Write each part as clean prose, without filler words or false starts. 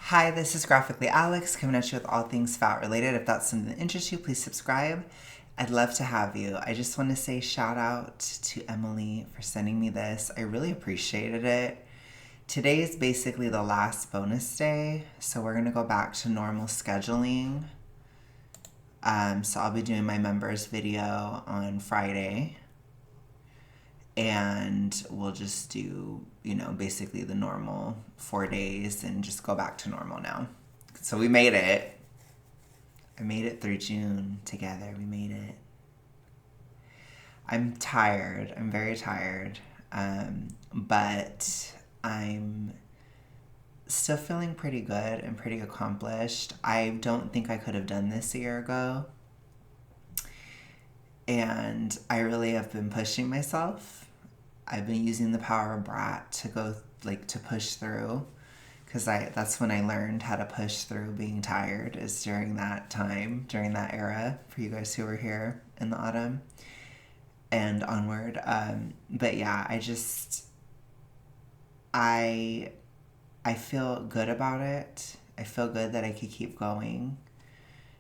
Hi, this is Graphically Alex coming at you with all things fat related. If that's something that interests you, please subscribe. I'd love to have you. I just want to say shout out to Emily for sending me this. I really appreciated it. Today is basically the last bonus day, so we're going to go back to normal scheduling. So I'll be doing my members video on Friday. And we'll just do, basically the normal 4 days and just go back to normal now. So we made it. I made it through June together. We made it. I'm tired. I'm very tired. But I'm still feeling pretty good and pretty accomplished. I don't think I could have done this a year ago. And I really have been pushing myself. I've been using the power of brat to go, to push through. Because that's when I learned how to push through being tired, is during that time, during that era, for you guys who were here in the autumn and onward. But yeah, I feel good about it. I feel good that I could keep going,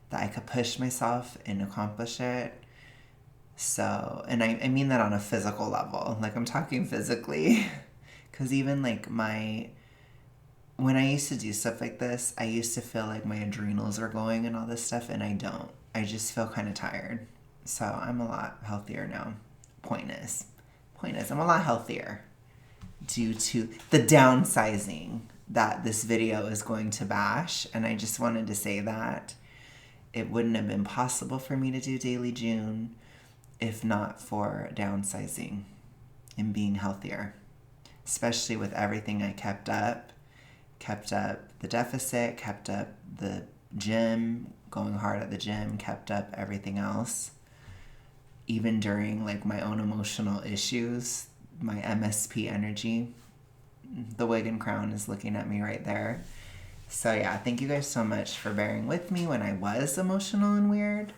that I could push myself and accomplish it. So, and I mean that on a physical level, I'm talking physically, because even when I used to do stuff like this, I used to feel like my adrenals are going and all this stuff, and I don't. I just feel kind of tired. So I'm a lot healthier now. Point is, I'm a lot healthier due to the downsizing that this video is going to bash, and I just wanted to say that it wouldn't have been possible for me to do Daily June if not for downsizing and being healthier, especially with everything I kept up the deficit, kept up the gym, going hard at the gym, kept up everything else, even during my own emotional issues, my MSP energy. The wig and crown is looking at me right there. So yeah, thank you guys so much for bearing with me when I was emotional and weird,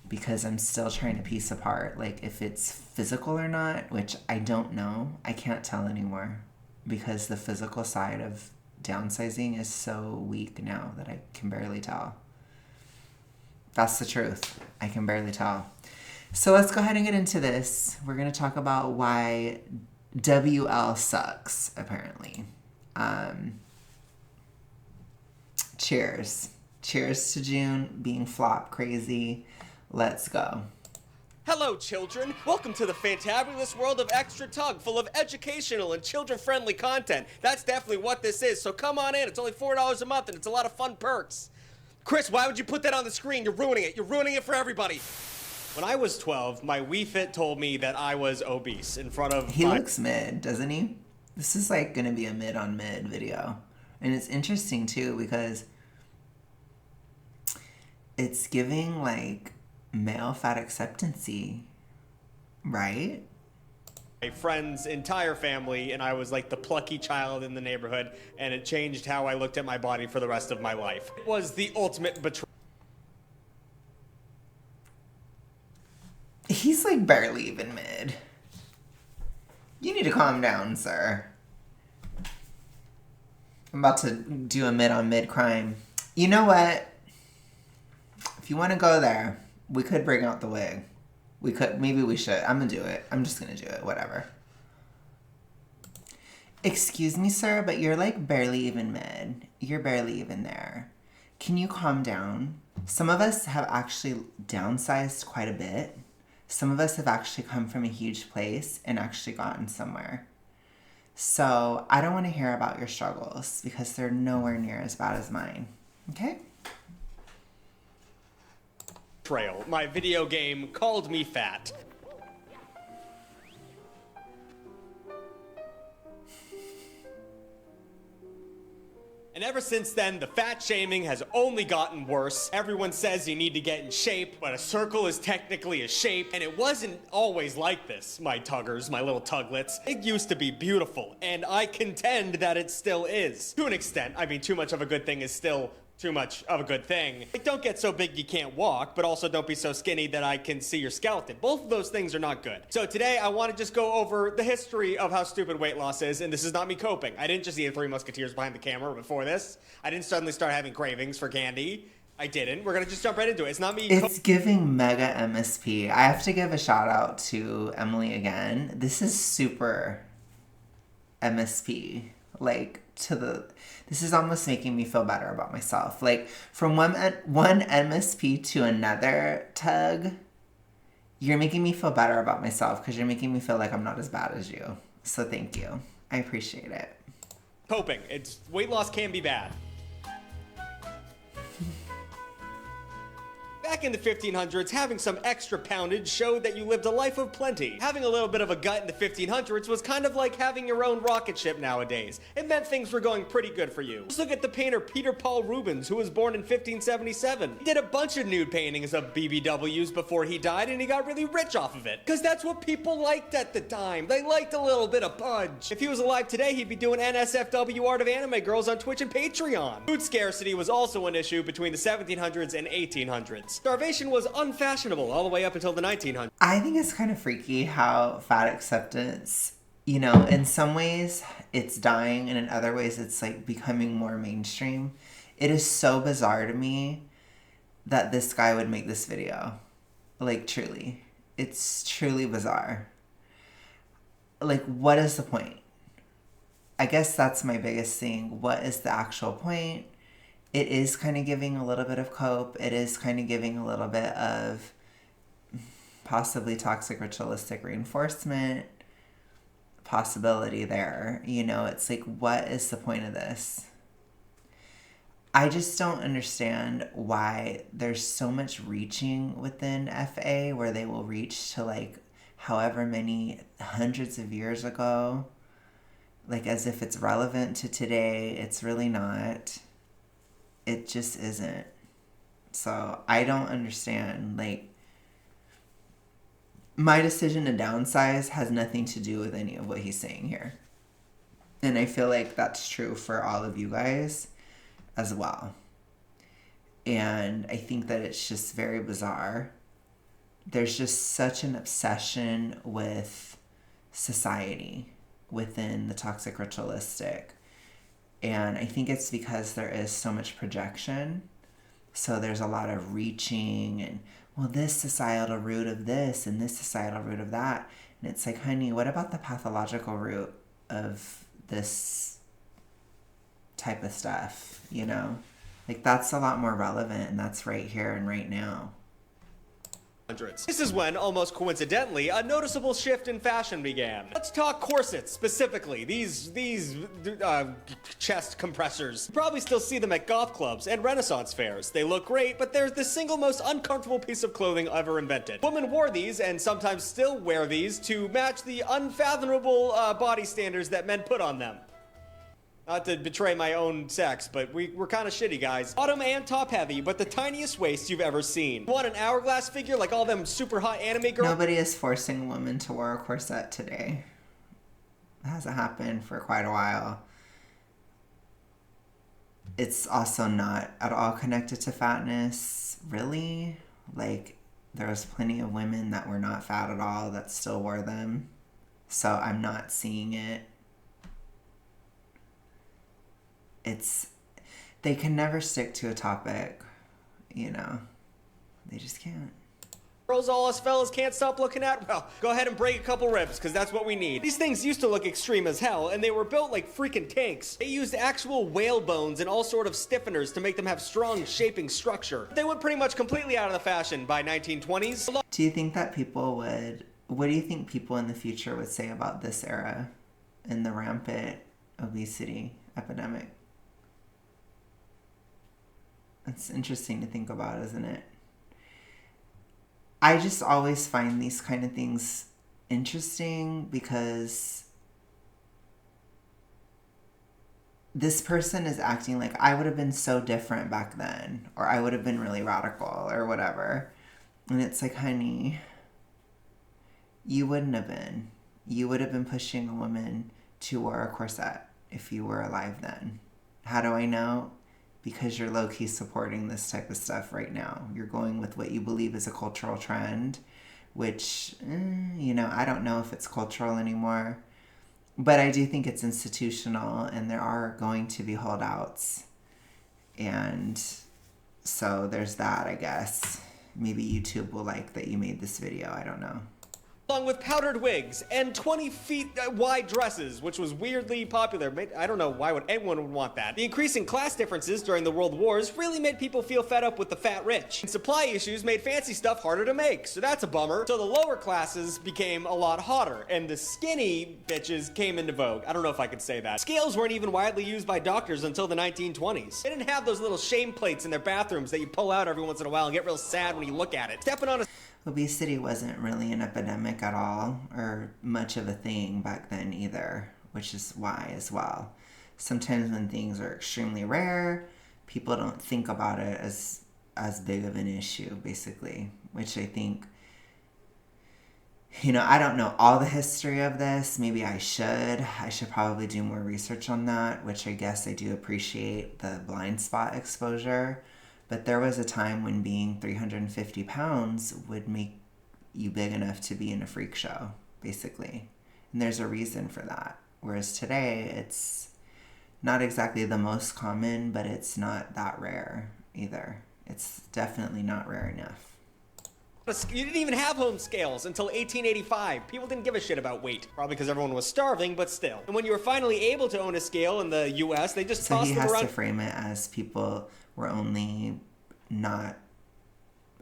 because I'm still trying to piece apart, if it's physical or not, which I don't know. I can't tell anymore, because the physical side of downsizing is so weak now that I can barely tell. That's the truth. I can barely tell. So let's go ahead and get into this. We're going to talk about why WL sucks, apparently. Cheers. Cheers to June being flop crazy. Let's go. Hello, children. Welcome to the fantabulous world of Extra Tug, full of educational and children-friendly content. That's definitely what this is, so come on in. It's only $4 a month, and it's a lot of fun perks. Chris, why would you put that on the screen? You're ruining it. You're ruining it for everybody. When I was 12, my Wii Fit told me that I was obese in front of He looks mid, doesn't he? This is gonna be a mid on mid video. And it's interesting too, because it's giving male fat acceptancy, right? my friend's entire family, and I was the plucky child in the neighborhood, and it changed how I looked at my body for the rest of my life. It was the ultimate betrayal. He's barely even mid. You need to calm down, sir. I'm about to do a mid on mid crime. You know what? If you want to go there, we could bring out the wig. Maybe we should. I'm gonna do it. I'm just gonna do it. Whatever. Excuse me, sir, but you're barely even mid. You're barely even there. Can you calm down? Some of us have actually downsized quite a bit. Some of us have actually come from a huge place and actually gotten somewhere. So I don't want to hear about your struggles, because they're nowhere near as bad as mine. Okay? My video game called me fat. And ever since then, the fat shaming has only gotten worse. Everyone says you need to get in shape, but a circle is technically a shape, and it wasn't always like this, my tuggers, my little tuglets. It used to be beautiful, and I contend that it still is. To an extent. I mean, too much of a good thing is still too much of a good thing. Like, don't get so big you can't walk, but also don't be so skinny that I can see your skeleton. Both of those things are not good. So today I want to just go over the history of how stupid weight loss is, and this is not me coping. I didn't just eat Three Musketeers behind the camera before this. I didn't suddenly start having cravings for candy. I didn't. We're gonna just jump right into it. It's not me. It's giving mega MSP. I have to give a shout out to Emily again. This is super MSP. Like, this is almost making me feel better about myself. Like, from one MSP to another tug, you're making me feel better about myself because you're making me feel like I'm not as bad as you. So thank you. I appreciate it. Coping. Weight loss can be bad. Back in the 1500s, having some extra poundage showed that you lived a life of plenty. Having a little bit of a gut in the 1500s was kind of like having your own rocket ship nowadays. It meant things were going pretty good for you. Just look at the painter Peter Paul Rubens, who was born in 1577. He did a bunch of nude paintings of BBWs before he died, and he got really rich off of it. Because that's what people liked at the time. They liked a little bit of punch. If he was alive today, he'd be doing NSFW Art of Anime Girls on Twitch and Patreon. Food scarcity was also an issue between the 1700s and 1800s. Starvation was unfashionable all the way up until the 1900s. I think it's kind of freaky how fat acceptance, in some ways it's dying and in other ways it's like becoming more mainstream. It is so bizarre to me that this guy would make this video. Like, truly. It's truly bizarre. Like, what is the point? I guess that's my biggest thing. What is the actual point? It is kind of giving a little bit of cope. It is kind of giving a little bit of possibly toxic ritualistic reinforcement possibility there. It's like, what is the point of this? I just don't understand why there's so much reaching within FA where they will reach to like however many hundreds of years ago, like as if it's relevant to today. It's really not. It just isn't. So I don't understand. Like, my decision to downsize has nothing to do with any of what he's saying here. And I feel like that's true for all of you guys as well. And I think that it's just very bizarre. There's just such an obsession with society within the toxic ritualistic. And I think it's because there is so much projection. So there's a lot of reaching and, well, this societal root of this and this societal root of that. And it's like, honey, what about the pathological root of this type of stuff, Like, that's a lot more relevant, and that's right here and right now. This is when, almost coincidentally, a noticeable shift in fashion began. Let's talk corsets, specifically. These chest compressors. You probably still see them at golf clubs and Renaissance fairs. They look great, but they're the single most uncomfortable piece of clothing ever invented. Women wore these, and sometimes still wear these, to match the unfathomable body standards that men put on them. Not to betray my own sex, but we're kind of shitty, guys. Bottom and top heavy, but the tiniest waist you've ever seen. Want an hourglass figure like all them super hot anime girls? Nobody is forcing a woman to wear a corset today. It hasn't happened for quite a while. It's also not at all connected to fatness, really. Like, there was plenty of women that were not fat at all that still wore them. So I'm not seeing it. They can never stick to a topic, They just can't. Girls all us fellas can't stop looking at? Well, go ahead and break a couple ribs, because that's what we need. These things used to look extreme as hell, and they were built like freaking tanks. They used actual whale bones and all sort of stiffeners to make them have strong shaping structure. They went pretty much completely out of the fashion by 1920s. Do you think that what do you think people in the future would say about this era and the rampant obesity epidemic? It's interesting to think about, isn't it? I just always find these kind of things interesting because this person is acting like I would have been so different back then, or I would have been really radical or whatever. And it's like, honey, you wouldn't have been. You would have been pushing a woman to wear a corset if you were alive then. How do I know? because you're low-key supporting this type of stuff right now. You're going with what you believe is a cultural trend, which, I don't know if it's cultural anymore. But I do think it's institutional, and there are going to be holdouts. And so there's that, I guess. Maybe YouTube will like that you made this video. I don't know. Along with powdered wigs and 20 feet wide dresses, which was weirdly popular. I don't know why anyone would want that. The increasing class differences during the World Wars really made people feel fed up with the fat rich. And supply issues made fancy stuff harder to make, so that's a bummer. So the lower classes became a lot hotter, and the skinny bitches came into vogue. I don't know if I could say that. Scales weren't even widely used by doctors until the 1920s. They didn't have those little shame plates in their bathrooms that you pull out every once in a while and get real sad when you look at it. Stepping on a Obesity wasn't really an epidemic at all, or much of a thing back then either, which is why as well. Sometimes when things are extremely rare, people don't think about it as big of an issue, basically, which I think, I don't know all the history of this. Maybe I should. I should probably do more research on that, which I guess I do appreciate the blind spot exposure. But there was a time when being 350 pounds would make you big enough to be in a freak show, basically. And there's a reason for that. Whereas today, it's not exactly the most common, but it's not that rare either. It's definitely not rare enough. You didn't even have home scales until 1885. People didn't give a shit about weight, probably because everyone was starving, but still. And when you were finally able to own a scale in the US, they just tossed them around. So he has to frame it as people were only not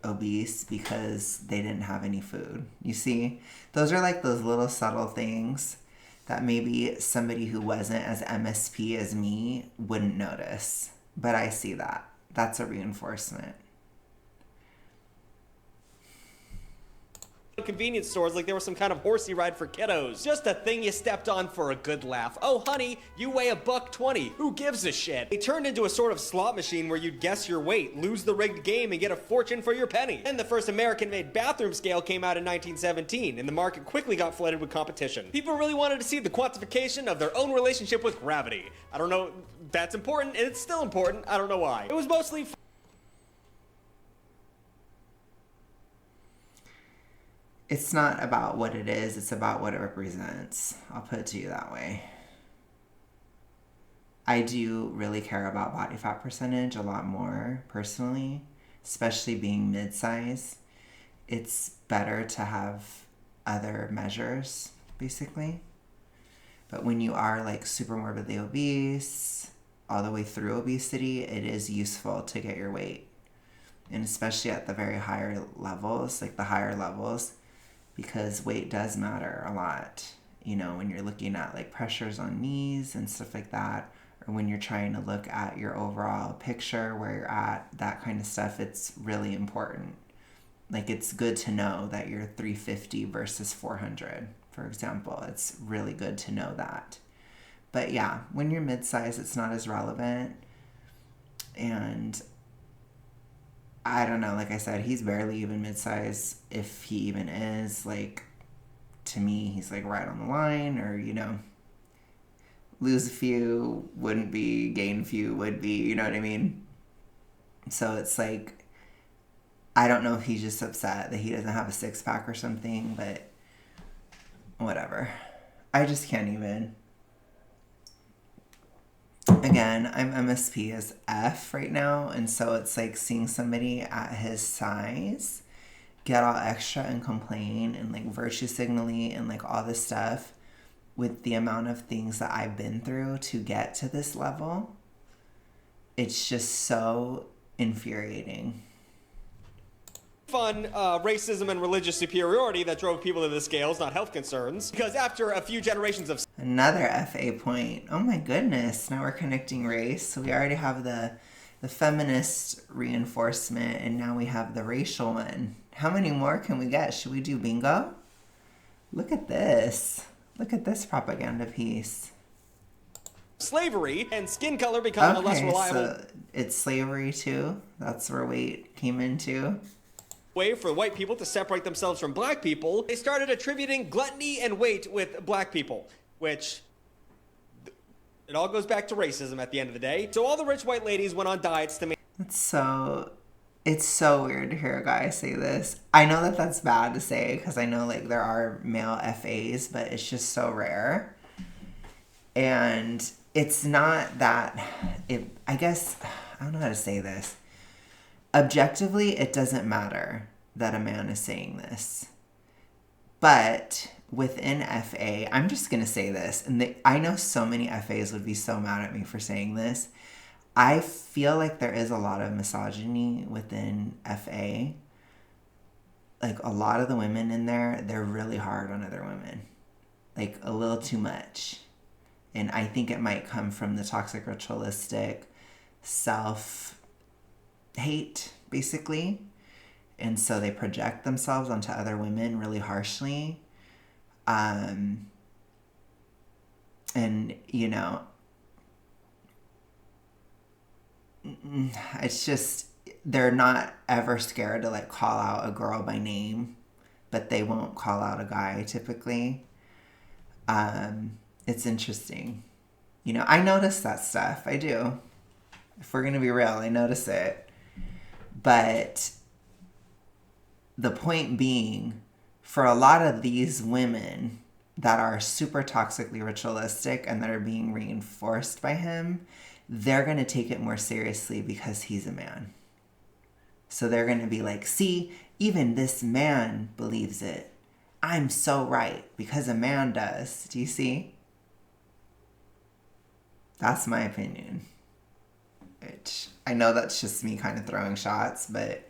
obese because they didn't have any food. You see? Those are like those little subtle things that maybe somebody who wasn't as MSP as me wouldn't notice. But I see that. That's a reinforcement. Convenience stores like there was some kind of horsey ride for kiddos. Just a thing you stepped on for a good laugh. Oh honey, you weigh $120. Who gives a shit? They turned into a sort of slot machine where you'd guess your weight, lose the rigged game, and get a fortune for your penny. Then the first American-made bathroom scale came out in 1917, and the market quickly got flooded with competition. People really wanted to see the quantification of their own relationship with gravity. I don't know, that's important, and it's still important. I don't know why. It was mostly It's not about what it is, it's about what it represents. I'll put it to you that way. I do really care about body fat percentage a lot more, personally, especially being mid-size. It's better to have other measures, basically. But when you are like super morbidly obese, all the way through obesity, it is useful to get your weight. And especially at the very higher levels, like the higher levels, because weight does matter a lot, when you're looking at like pressures on knees and stuff like that, or when you're trying to look at your overall picture, where you're at, that kind of stuff, it's really important. Like it's good to know that you're 350 versus 400, for example. It's really good to know that. But yeah, when you're mid-size, it's not as relevant. And I don't know, like I said, he's barely even mid-size, if he even is. Like, to me, he's like right on the line, or, lose a few wouldn't be, gain a few would be, you know what I mean? So it's like, I don't know if he's just upset that he doesn't have a six-pack or something, but whatever. I just can't even. Again, I'm MSP as F right now, and so it's like seeing somebody at his size get all extra and complain and like virtue signaling and like all this stuff with the amount of things that I've been through to get to this level. It's just so infuriating. Fun racism and religious superiority that drove people to the scales, not health concerns. Because after a few generations of Another FA point. Oh my goodness, now we're connecting race. So we already have the feminist reinforcement, and now we have the racial one. How many more can we get? Should we do bingo? Look at this. Look at this propaganda piece. Slavery and skin color becoming a less reliable so it's slavery too. That's where weight came into. Way for white people to separate themselves from black people. They started attributing gluttony and weight with black people, which It all goes back to racism at the end of the day. So all the rich white ladies went on diets to It's so weird to hear a guy say this. I know that that's bad to say because I know like there are male FAs, but it's just so rare. And it's not that I guess I don't know how to say this. Objectively, it doesn't matter that a man is saying this. But within FA, I'm just going to say this, and I know so many FAs would be so mad at me for saying this. I feel like there is a lot of misogyny within FA. Like a lot of the women in there, they're really hard on other women. Like a little too much. And I think it might come from the toxic ritualistic self-hate, basically. And so they project themselves onto other women really harshly. And, you know, it's just, they're not ever scared to like call out a girl by name, but they won't call out a guy typically. It's interesting. You know, I notice that stuff. I do. If we're going to be real, I notice it. But the point being, for a lot of these women that are super toxically ritualistic and that are being reinforced by him, they're going to take it more seriously because he's a man. So they're going to be like, see, even this man believes it. I'm so right because a man does. Do you see? That's my opinion. Which I know that's just me kind of throwing shots, but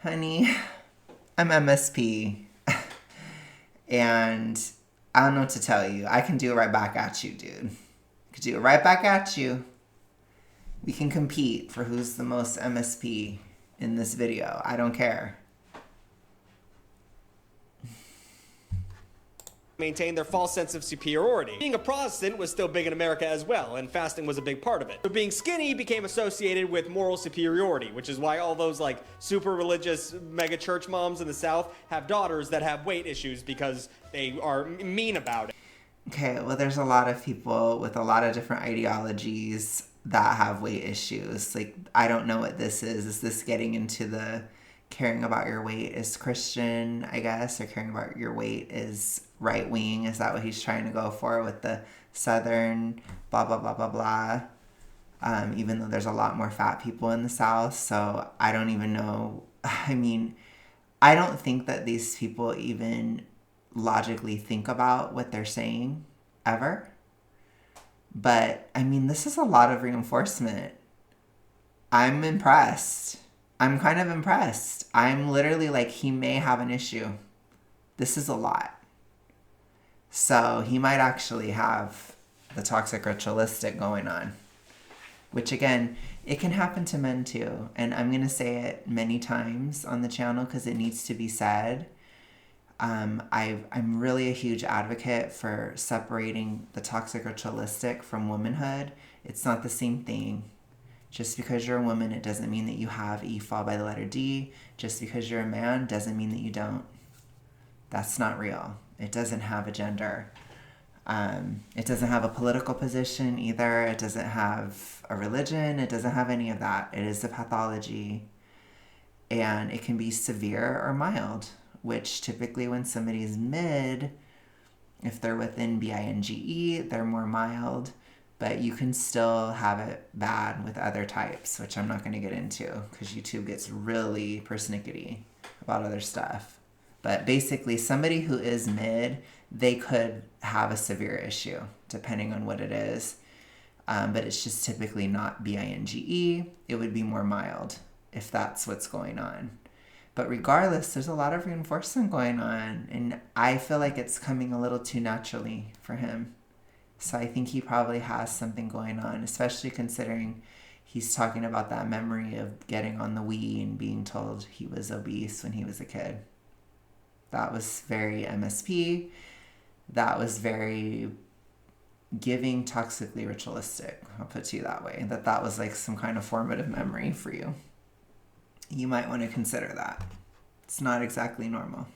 honey, I'm MSP. And I don't know what to tell you. I can do it right back at you, dude. I can do it right back at you. We can compete for who's the most MSP in this video. I don't care. maintain their false sense of superiority. Being a Protestant was still big in America as well, and fasting was a big part of it. So being skinny became associated with moral superiority, which is why all those like super religious mega church moms in the South have daughters that have weight issues because they are mean about it. Okay, well, there's a lot of people with a lot of different ideologies that have weight issues. Like, I don't know what this is. Is this getting into the caring about your weight is Christian, I guess, or caring about your weight is right wing? Is that what he's trying to go for with the Southern blah, blah, blah, blah, blah? Even though there's a lot more fat people in the South. So I don't even know. I mean, I don't think that these people even logically think about what they're saying ever. But I mean, this is a lot of reinforcement. I'm impressed. I'm kind of impressed. I'm literally like, he may have an issue. This is a lot. So he might actually have the toxic ritualistic going on, which again, it can happen to men too. And I'm going to say it many times on the channel because it needs to be said. I'm really a huge advocate for separating the toxic ritualistic from womanhood. It's not the same thing. Just because you're a woman, it doesn't mean that you have E fall by the letter D. Just because you're a man doesn't mean that you don't. That's not real. It doesn't have a gender. It doesn't have a political position either. It doesn't have a religion. It doesn't have any of that. It is a pathology. And it can be severe or mild, which typically when somebody's mid, if they're within BINGE, they're more mild. But you can still have it bad with other types, which I'm not going to get into because YouTube gets really persnickety about other stuff. But basically, somebody who is mid, they could have a severe issue depending on what it is. But it's just typically not BINGE. It would be more mild if that's what's going on. But regardless, there's a lot of reinforcement going on. And I feel like it's coming a little too naturally for him. So I think he probably has something going on, especially considering he's talking about that memory of getting on the Wii and being told he was obese when he was a kid. That was very MSP. That was very giving toxically ritualistic. I'll put it to you that way. That was like some kind of formative memory for you. You might want to consider that. It's not exactly normal.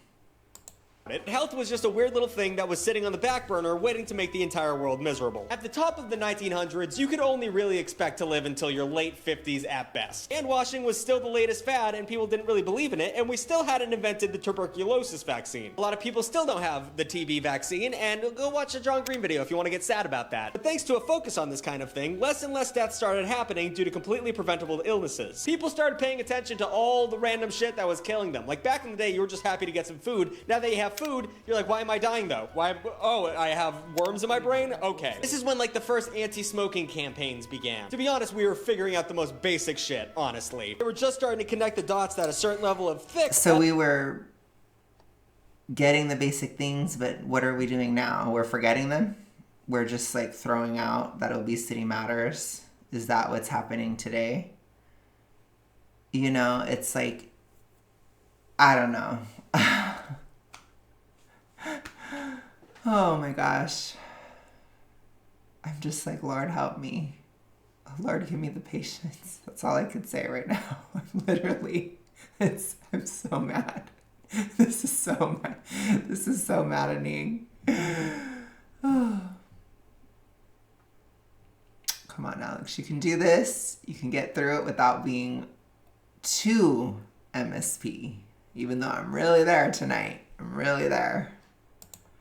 Health was just a weird little thing that was sitting on the back burner waiting to make the entire world miserable. At the top of the 1900s, you could only really expect to live until your late 50s at best. Hand washing was still the latest fad and people didn't really believe in it, and we still hadn't invented the tuberculosis vaccine. A lot of people still don't have the TB vaccine, and go watch the John Green video if you want to get sad about that. But thanks to a focus on this kind of thing, less and less deaths started happening due to completely preventable illnesses. People started paying attention to all the random shit that was killing them. Like back in the day, you were just happy to get some food. Now that you have food, you're like, why am I dying though? Why? Oh, I have worms in my brain? Okay. This is when like the first anti-smoking campaigns began. To be honest, we were figuring out the most basic shit, honestly. We were just starting to connect the dots that a certain level of thick... So we were getting the basic things, but what are we doing now? We're forgetting them? We're just like throwing out that obesity matters? Is that what's happening today? You know, it's like, I don't know. Oh my gosh. I'm just like, Lord, help me. Lord, give me the patience. That's all I could say right now. I'm literally, I'm so mad. This is so mad. This is so maddening. Oh. Come on, Alex. You can do this. You can get through it without being too MSP. Even though I'm really there tonight. I'm really there.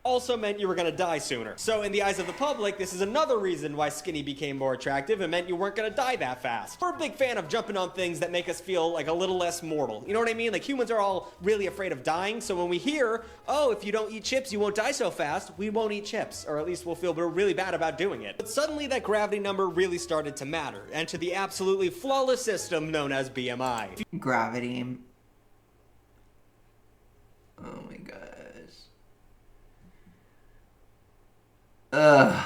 Also meant you were gonna die sooner. So in the eyes of the public, this is another reason why skinny became more attractive. It meant you weren't gonna die that fast. We're a big fan of jumping on things that make us feel like a little less mortal. You know what I mean? Like humans are all really afraid of dying. So when we hear, oh, if you don't eat chips, you won't die so fast, we won't eat chips. Or at least we'll feel really bad about doing it. But suddenly that gravity number really started to matter. And to the absolutely flawless system known as BMI. Gravity. Oh my gosh. Ugh.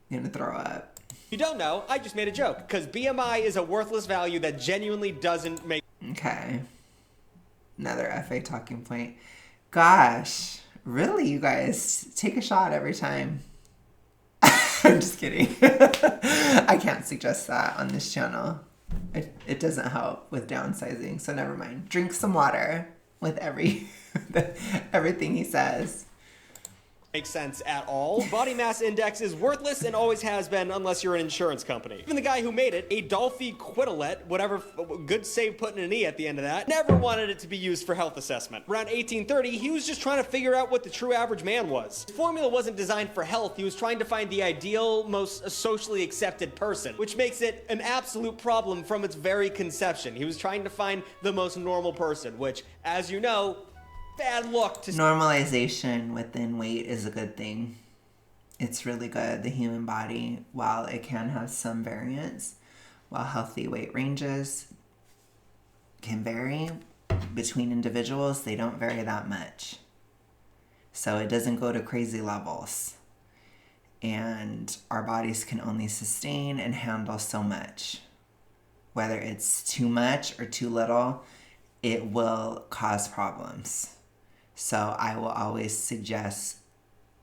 I'm gonna throw up. If you don't know, I just made a joke, because BMI is a worthless value that genuinely doesn't make... Okay. Another FA talking point. Gosh, really, you guys? Take a shot every time. I'm just kidding. I can't suggest that on this channel. It doesn't help with downsizing, so never mind. Drink some water with everything he says. Makes sense at all. Body mass index is worthless and always has been unless you're an insurance company. Even the guy who made it, Adolphe Quetelet, whatever, good save putting an E at the end of that, never wanted it to be used for health assessment. Around 1830, he was just trying to figure out what the true average man was. His formula wasn't designed for health, he was trying to find the ideal, most socially accepted person, which makes it an absolute problem from its very conception. He was trying to find the most normal person, which, as you know, bad luck to... Normalization within weight is a good thing. It's really good. The human body, while it can have some variance, while healthy weight ranges can vary between individuals, they don't vary that much. So it doesn't go to crazy levels. And our bodies can only sustain and handle so much. Whether it's too much or too little, it will cause problems. So I will always suggest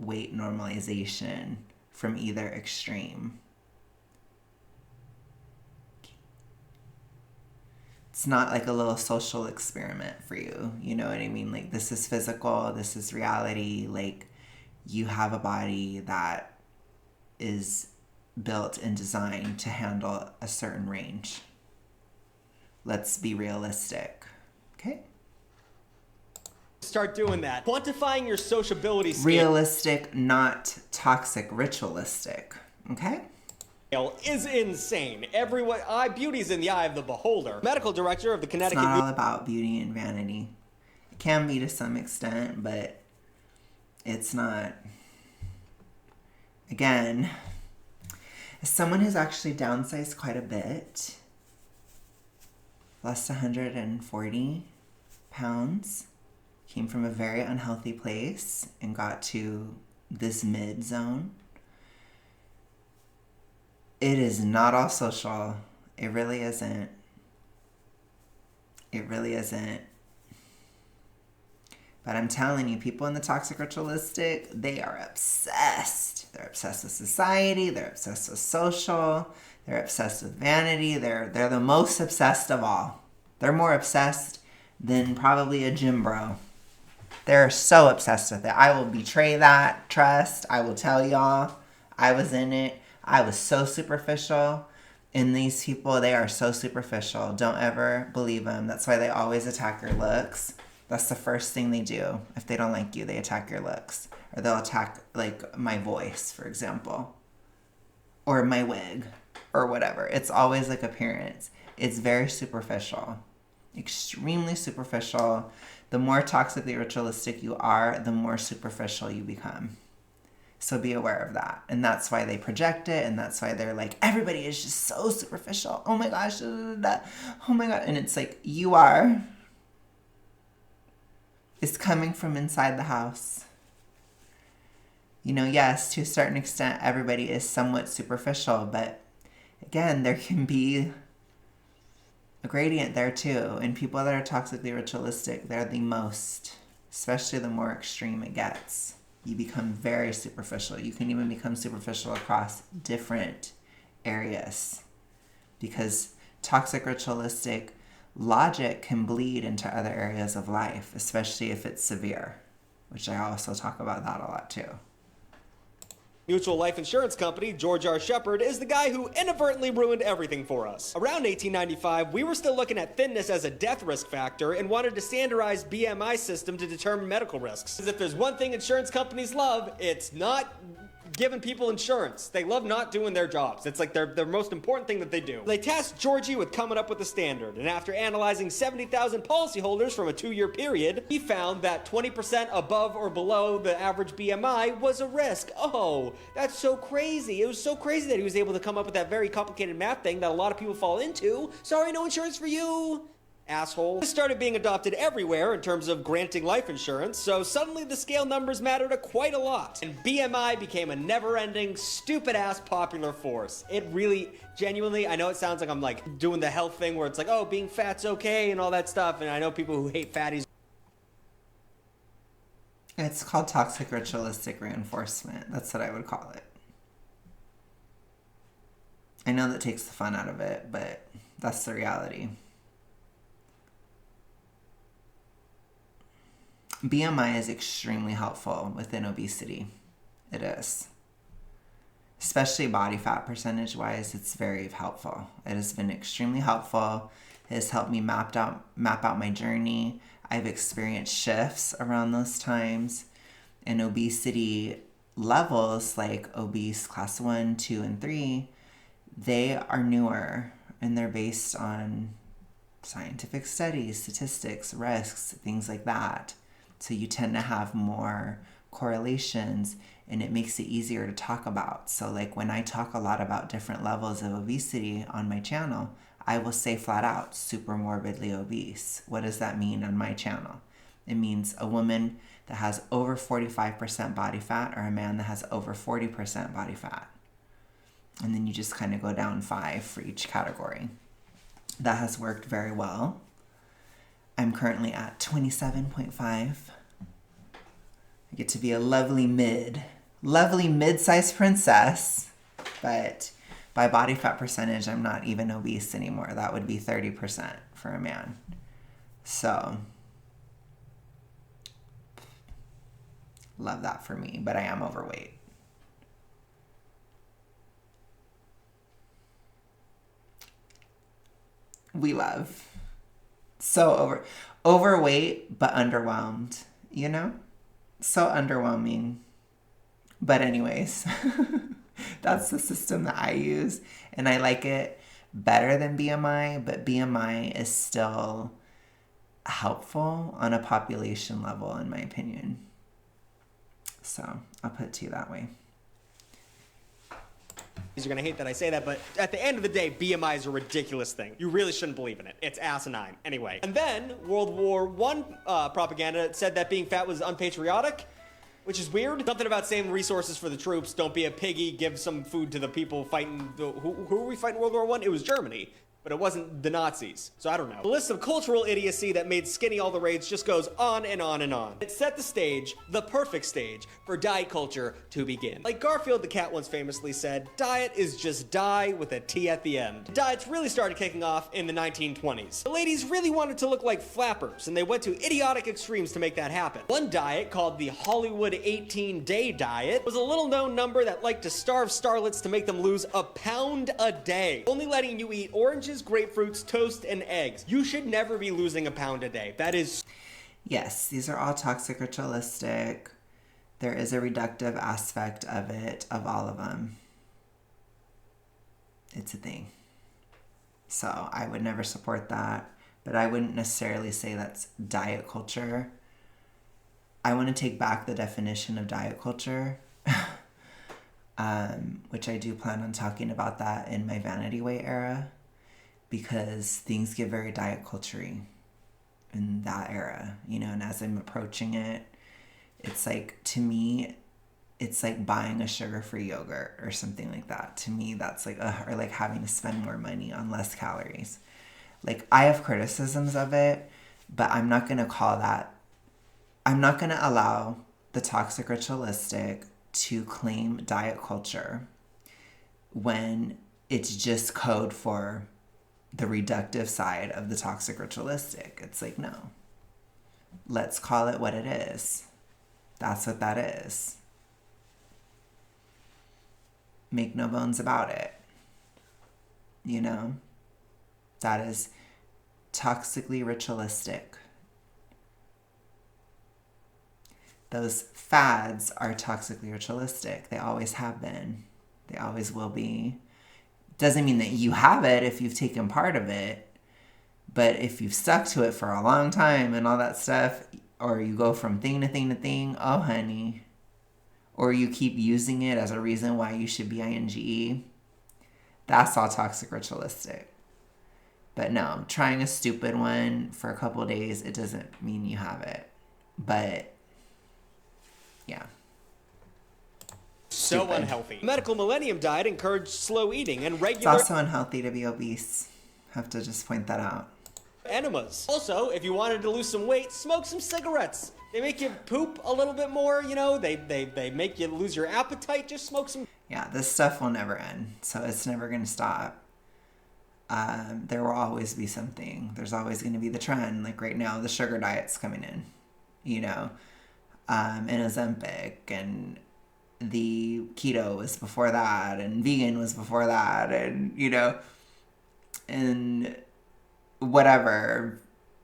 weight normalization from either extreme. It's not like a little social experiment for you. You know what I mean? Like, this is physical, this is reality. Like, you have a body that is built and designed to handle a certain range. Let's be realistic. Okay? Start doing that. Quantifying your sociability scale. Realistic, not toxic, ritualistic. Okay? Is insane. Beauty's in the eye of the beholder. Medical director of the Connecticut... It's not all about beauty and vanity. It can be to some extent, but it's not. Again, as someone who's actually downsized quite a bit, lost 140 pounds, came from a very unhealthy place and got to this mid zone. It is not all social. It really isn't. It really isn't. But I'm telling you, people in the toxic ritualistic, they are obsessed. They're obsessed with society. They're obsessed with social. They're obsessed with vanity. They're the most obsessed of all. They're more obsessed than probably a gym bro. They're so obsessed with it. I will betray that trust. I will tell y'all. I was in it. I was so superficial. And these people, they are so superficial. Don't ever believe them. That's why they always attack your looks. That's the first thing they do. If they don't like you, they attack your looks. Or they'll attack, like, my voice, for example. Or my wig. Or whatever. It's always, like, appearance. It's very superficial. Extremely superficial. The more toxically ritualistic you are, the more superficial you become. So be aware of that. And that's why they project it. And that's why they're like, everybody is just so superficial. Oh my gosh. Oh my God. And it's like, you are. It's coming from inside the house. You know, yes, to a certain extent, everybody is somewhat superficial. But again, there can be a gradient there too. And people that are toxically ritualistic, they're the most, especially the more extreme it gets. You become very superficial. You can even become superficial across different areas because toxic ritualistic logic can bleed into other areas of life, especially if it's severe, which I also talk about that a lot too. Mutual life insurance company George R. Shepard is the guy who inadvertently ruined everything for us. Around 1895, we were still looking at thinness as a death risk factor and wanted to standardize BMI system to determine medical risks. Because if there's one thing insurance companies love, it's not giving people insurance. They love not doing their jobs. It's like their most important thing that they do. They tasked Georgie with coming up with a standard, and after analyzing 70,000 policyholders from a 2-year period, he found that 20% above or below the average BMI was a risk. Oh, that's so crazy. It was so crazy that he was able to come up with that very complicated math thing that a lot of people fall into. Sorry, no insurance for you. Asshole. This started being adopted everywhere in terms of granting life insurance, so suddenly the scale numbers mattered quite a lot. And BMI became a never-ending, stupid-ass popular force. It really, genuinely, I know it sounds like I'm like doing the health thing where it's like, oh, being fat's okay and all that stuff, and I know people who hate fatties. It's called toxic ritualistic reinforcement. That's what I would call it. I know that takes the fun out of it, but that's the reality. BMI is extremely helpful within obesity. It is. Especially body fat percentage wise, it's very helpful. It has been extremely helpful. It has helped me map out my journey. I've experienced shifts around those times. And obesity levels, like obese class 1, 2, and 3, they are newer and they're based on scientific studies, statistics, risks, things like that. So you tend to have more correlations and it makes it easier to talk about. So like when I talk a lot about different levels of obesity on my channel, I will say flat out, super morbidly obese. What does that mean on my channel? It means a woman that has over 45% body fat or a man that has over 40% body fat. And then you just kind of go down 5 for each category. That has worked very well. I'm currently at 27.5. I get to be a lovely mid-sized princess, but by body fat percentage, I'm not even obese anymore. That would be 30% for a man. So, love that for me, but I am overweight. We love. So overweight, but underwhelmed, you know? So underwhelming. But anyways, that's the system that I use. And I like it better than BMI, but BMI is still helpful on a population level, in my opinion. So I'll put it to you that way. You're gonna hate that I say that, but at the end of the day, BMI is a ridiculous thing. You really shouldn't believe in it. It's asinine. Anyway. And then World War I propaganda said that being fat was unpatriotic, which is weird. Something about saving resources for the troops. Don't be a piggy. Give some food to the people fighting. Who were we fighting World War I? It was Germany. But it wasn't the Nazis, so I don't know. The list of cultural idiocy that made skinny all the rage just goes on and on and on. It set the stage, the perfect stage, for diet culture to begin. Like Garfield the cat once famously said, diet is just die with a T at the end. Diets really started kicking off in the 1920s. The ladies really wanted to look like flappers, and they went to idiotic extremes to make that happen. One diet, called the Hollywood 18-day diet, was a little-known number that liked to starve starlets to make them lose a pound a day, only letting you eat oranges, grapefruits, toast, and eggs. You should never be losing a pound a day. That is... Yes, these are all toxic ritualistic. There is a reductive aspect of it, of all of them. It's a thing. So I would never support that, but I wouldn't necessarily say that's diet culture. I want to take back the definition of diet culture, which I do plan on talking about that in my vanity weight era, because things get very diet culture-y in that era, you know, and as I'm approaching it, it's like, to me, it's like buying a sugar-free yogurt or something like that. To me, that's like, or like having to spend more money on less calories. Like, I have criticisms of it, but I'm not going to call that, I'm not going to allow the toxic ritualistic to claim diet culture when it's just code for the reductive side of the toxic ritualistic. It's like, no, let's call it what it is. That's what that is. Make no bones about it. You know, that is toxically ritualistic. Those fads are toxically ritualistic. They always have been. They always will be. Doesn't mean that you have it if you've taken part of it, but if you've stuck to it for a long time and all that stuff, or you go from thing to thing to thing, oh honey, or you keep using it as a reason why you should be INGE, that's all toxic ritualistic. But no, trying a stupid one for a couple of days, it doesn't mean you have it. But yeah. So Stupid. unhealthy. The medical millennium diet encouraged slow eating and It's regular also unhealthy to be obese. Have to just point that out. enemas. Also, if you wanted to lose some weight, smoke some cigarettes. They make you poop a little bit more, you know, they make you lose your appetite. Just smoke some. Yeah, this stuff will never end, so it's never going to stop. There will always be something. There's always going to be the trend. Like right now, the sugar diet's coming in, you know, and Ozempic, and the keto was before that, and vegan was before that, and, you know, and whatever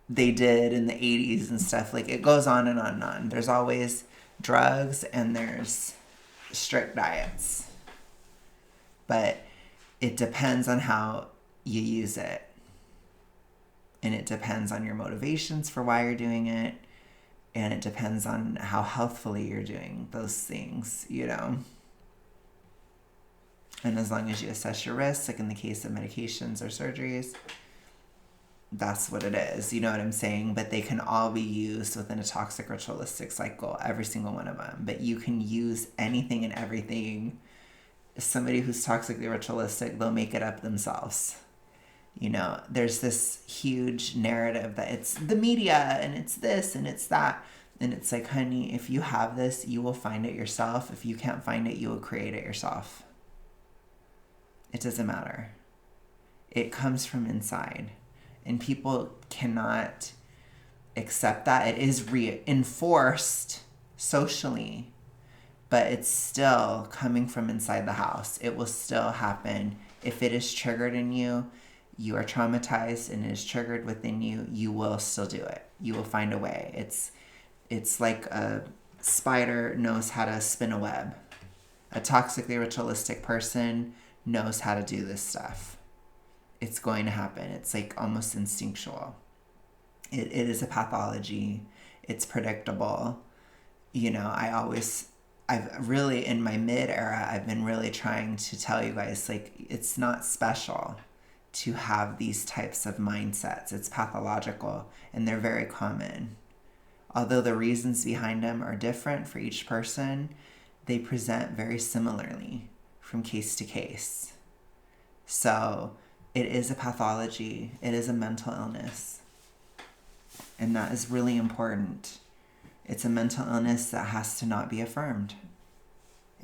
they did in the 80s and stuff. Like, it goes on and on and on. There's always drugs and there's strict diets. But it depends on how you use it. And it depends on your motivations for why you're doing it. And it depends on how healthfully you're doing those things, you know. And as long as you assess your risks, like in the case of medications or surgeries, that's what it is. You know what I'm saying? But they can all be used within a toxic ritualistic cycle, every single one of them. But you can use anything and everything. Somebody who's toxically ritualistic, they'll make it up themselves. You know, there's this huge narrative that it's the media and it's this and it's that. And it's like, honey, if you have this, you will find it yourself. If you can't find it, you will create it yourself. It doesn't matter. It comes from inside. And people cannot accept that. It is reinforced socially, but it's still coming from inside the house. It will still happen. If it is triggered in you, you are traumatized and it is triggered within you, you will still do it. You will find a way. It's like a spider knows how to spin a web. A toxically ritualistic person knows how to do this stuff. It's going to happen. It's like almost instinctual. It is a pathology. It's predictable. You know, I've really, in my mid-era, I've been really trying to tell you guys, like, it's not special to have these types of mindsets. It's pathological, and they're very common. Although the reasons behind them are different for each person, they present very similarly from case to case. So It is a pathology. It is a mental illness. And that is really important. It's a mental illness that has to not be affirmed.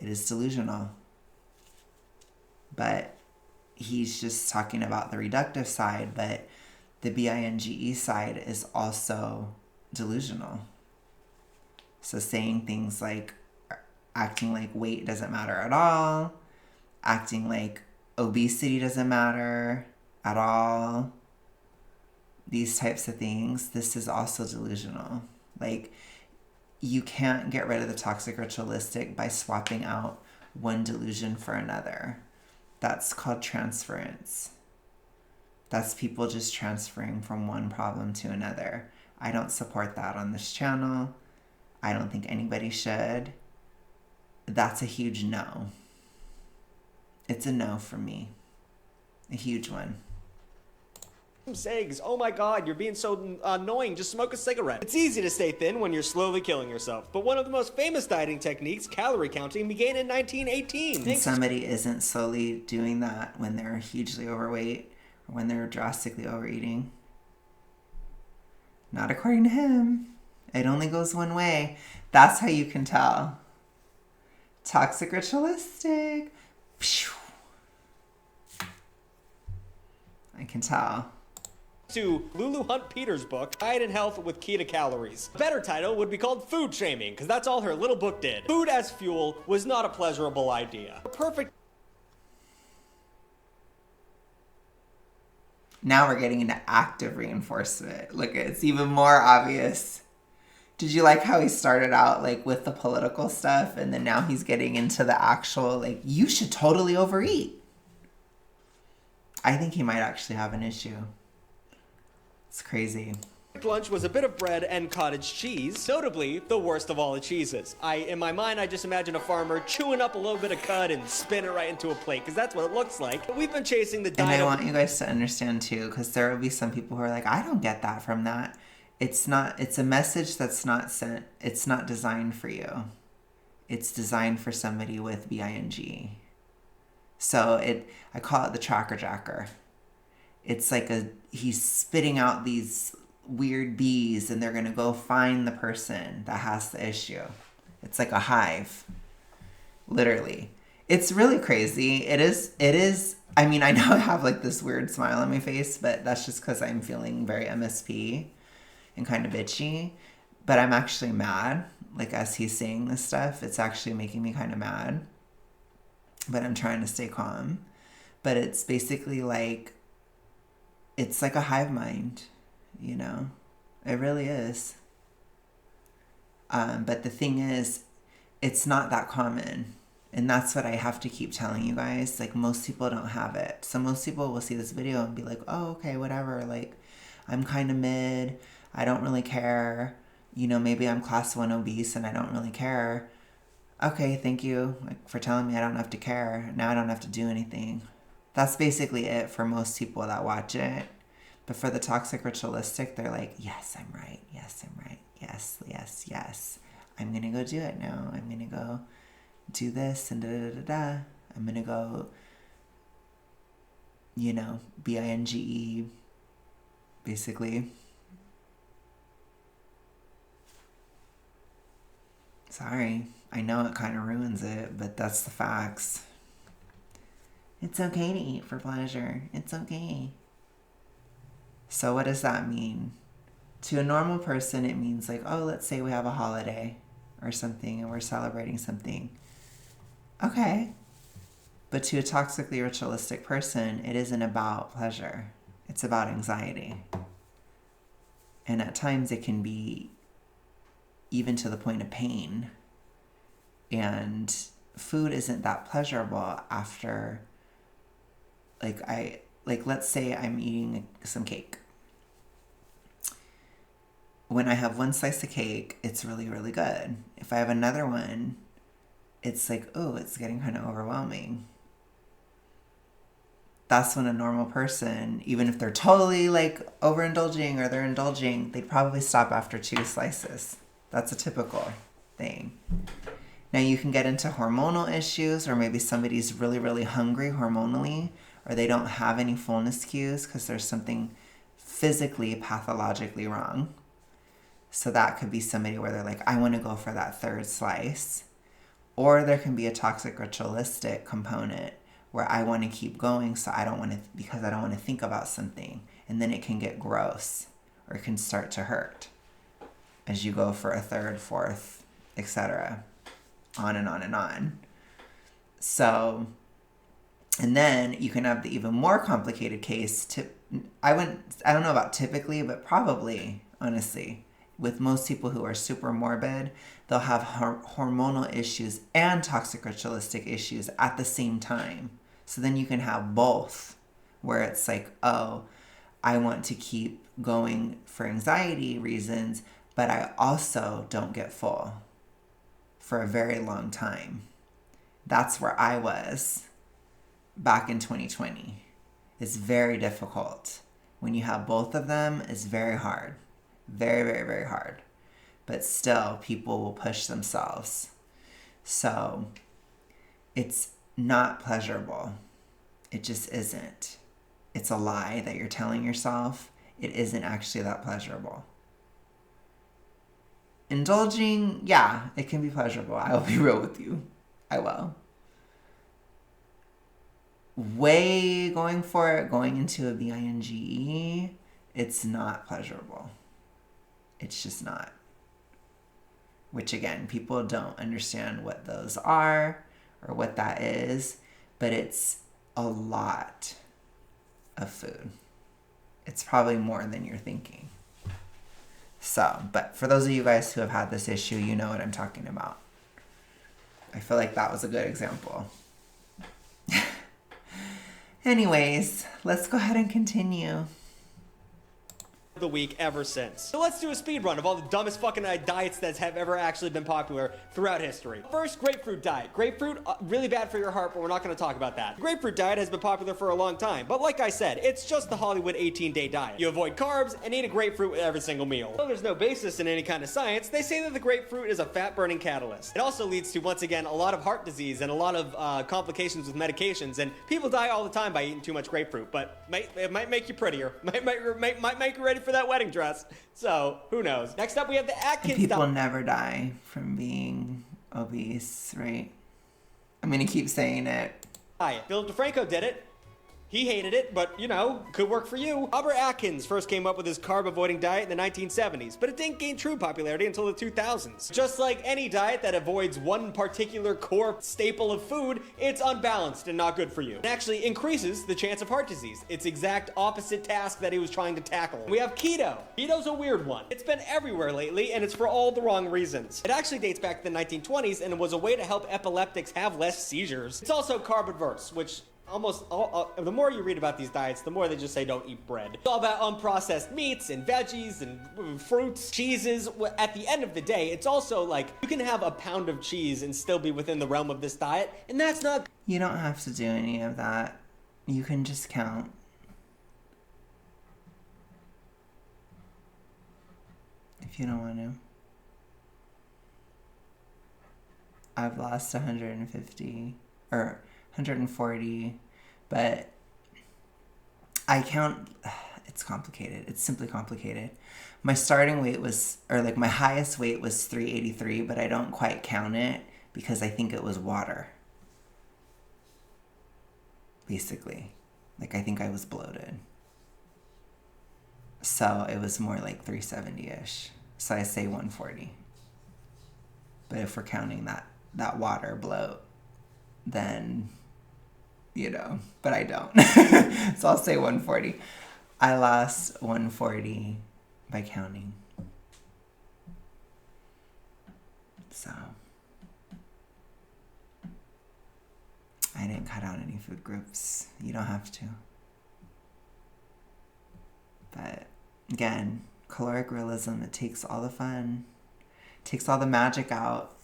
It is delusional. But he's just talking about the reductive side, but the binge side is also delusional. So saying things like acting like weight doesn't matter at all, acting like obesity doesn't matter at all, these types of things, this is also delusional. Like, you can't get rid of the toxic ritualistic by swapping out one delusion for another. That's called transference. That's people just transferring from one problem to another. I don't support that on this channel. I don't think anybody should. That's a huge no. It's a no for me. A huge one. Eggs. Oh my god, you're being so annoying. Just smoke a cigarette. It's easy to stay thin when you're slowly killing yourself, but one of the most famous dieting techniques, calorie counting, began in 1918. And somebody isn't slowly doing that when they're hugely overweight or when they're drastically overeating. Not according to him. It only goes one way. That's how you can tell. Toxic ritualistic. I can tell. To Lulu Hunt Peters' book, Diet and Health with Key to Calories. A better title would be called Food Shaming, because that's all her little book did. Food as fuel was not a pleasurable idea. Perfect. Now we're getting into active reinforcement. Look, it's even more obvious. Did you like how he started out like with the political stuff, and then now he's getting into the actual, like, you should totally overeat? I think he might actually have an issue. It's crazy. Lunch was a bit of bread and cottage cheese, notably the worst of all the cheeses. In my mind, I just imagine a farmer chewing up a little bit of cud and spin it right into a plate, because that's what it looks like. But we've been chasing the diet. And I want you guys to understand too, because there will be some people who are like, I don't get that from that. It's a message that's not sent. It's not designed for you. It's designed for somebody with binge. So I call it the tracker jacker. It's like he's spitting out these weird bees, and they're going to go find the person that has the issue. It's like a hive. Literally. It's really crazy. It is. I mean, I know I have like this weird smile on my face, but that's just because I'm feeling very MSP and kind of bitchy. But I'm actually mad. Like, as he's saying this stuff, it's actually making me kind of mad. But I'm trying to stay calm. But it's basically like, it's like a hive mind, you know? It really is. But the thing is, it's not that common. And that's what I have to keep telling you guys. Like, most people don't have it. So most people will see this video and be like, oh, okay, whatever. Like, I'm kind of mid. I don't really care. You know, maybe I'm class 1 obese and I don't really care. Okay, thank you for telling me I don't have to care. Now I don't have to do anything. That's basically it for most people that watch it. But for the toxic ritualistic, they're like, yes, I'm right. Yes, I'm right. Yes, yes, yes. I'm going to go do it now. I'm going to go do this and da-da-da-da-da. I'm going to go, you know, binge, basically. Sorry. I know it kind of ruins it, but that's the facts. It's okay to eat for pleasure. It's okay. So what does that mean? To a normal person, it means like, oh, let's say we have a holiday or something and we're celebrating something. Okay. But to a toxically ritualistic person, it isn't about pleasure. It's about anxiety. And at times it can be even to the point of pain. And food isn't that pleasurable after, let's say I'm eating some cake. When I have one slice of cake, it's really, really good. If I have another one, it's like, oh, it's getting kind of overwhelming. That's when a normal person, even if they're totally like overindulging or they're indulging, they'd probably stop after 2 slices. That's a typical thing. Now you can get into hormonal issues, or maybe somebody's really, really hungry hormonally, or they don't have any fullness cues because there's something physically, pathologically wrong. So that could be somebody where they're like, I want to go for that third slice. Or there can be a toxic ritualistic component where I want to keep going because I don't want to think about something. And then it can get gross or it can start to hurt as you go for a third, fourth, etc. On and on and on. So, and then you can have the even more complicated case. I don't know about typically, but probably, honestly, with most people who are super morbid, they'll have hormonal issues and toxic ritualistic issues at the same time. So then you can have both, where it's like, oh, I want to keep going for anxiety reasons, but I also don't get full for a very long time. That's where I was back in 2020. It's very difficult. When you have both of them, it's very hard. Very, very, very hard. But still, people will push themselves. So it's not pleasurable. It just isn't. It's a lie that you're telling yourself. It isn't actually that pleasurable. Indulging, yeah, it can be pleasurable. I will be real with you. I will. Way going for it, going into a binge, it's not pleasurable. It's just not. Which again, people don't understand what those are or what that is, but it's a lot of food. It's probably more than you're thinking. So, but for those of you guys who have had this issue, you know what I'm talking about. I feel like that was a good example. Anyways, let's go ahead and continue. The week ever since. So let's do a speed run of all the dumbest fucking diets that have ever actually been popular throughout history. First, grapefruit diet. Grapefruit, really bad for your heart, but we're not going to talk about that. Grapefruit diet has been popular for a long time, but like I said, it's just the Hollywood 18-day diet. You avoid carbs and eat a grapefruit with every single meal. Though there's no basis in any kind of science, they say that the grapefruit is a fat-burning catalyst. It also leads to, once again, a lot of heart disease and a lot of complications with medications, and people die all the time by eating too much grapefruit, but it might make you prettier. Might make you ready for that wedding dress. So, who knows? Next up, we have the Atkins diet. People never die from being obese, right? I'm going to keep saying it. Philip DeFranco did it. He hated it, but, you know, could work for you. Robert Atkins first came up with his carb-avoiding diet in the 1970s, but it didn't gain true popularity until the 2000s. Just like any diet that avoids one particular core staple of food, it's unbalanced and not good for you. It actually increases the chance of heart disease. It's exact opposite task that he was trying to tackle. We have keto. Keto's a weird one. It's been everywhere lately, and it's for all the wrong reasons. It actually dates back to the 1920s, and it was a way to help epileptics have less seizures. It's also carb-adverse, which the more you read about these diets, the more they just say don't eat bread. It's all about unprocessed meats and veggies and fruits, cheeses. At the end of the day, it's also like you can have a pound of cheese and still be within the realm of this diet, and that's not... You don't have to do any of that. You can just count. If you don't want to. I've lost 150 or 140, but I count, it's complicated. It's simply complicated. My starting weight was, or like my highest weight was 383, but I don't quite count it because I think it was water. Basically. Like I think I was bloated. So it was more like 370-ish. So I say 140. But if we're counting that water bloat, then, you know, but I don't. So I'll say 140. I lost 140 by counting. So I didn't cut out any food groups. You don't have to. But again, caloric realism, it takes all the fun, takes all the magic out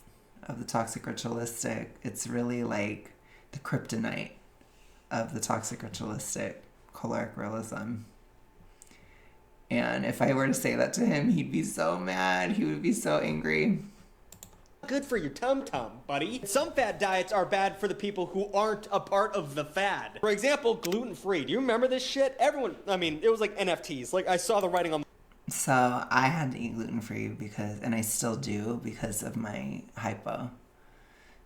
of the toxic ritualistic. It's really like the kryptonite of the toxic ritualistic caloric realism. And if I were to say that to him, he'd be so mad. He would be so angry. Good for your tum-tum, buddy. Some fad diets are bad for the people who aren't a part of the fad. For example, gluten-free. Do you remember this shit? Everyone, I mean, it was like NFTs. Like, I saw the writing on... So I had to eat gluten-free and I still do because of my hypo.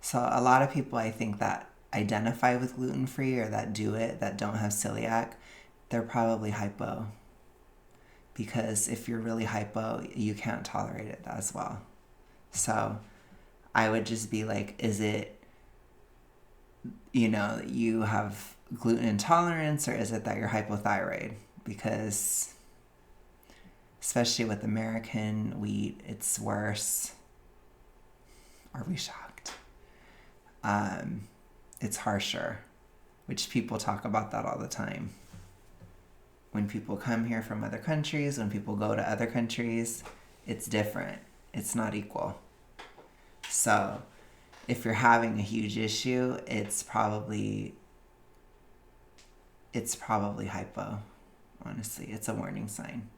So a lot of people I think that identify with gluten-free or that do it, that don't have celiac, they're probably hypo. Because if you're really hypo, you can't tolerate it as well. So I would just be like, is it, you have gluten intolerance, or is it that you're hypothyroid? Because especially with American wheat, it's worse. Are we shocked? It's harsher, which people talk about that all the time. When people come here from other countries, when people go to other countries, it's different. It's not equal. So if you're having a huge issue, it's probably hypo. Honestly, it's a warning sign.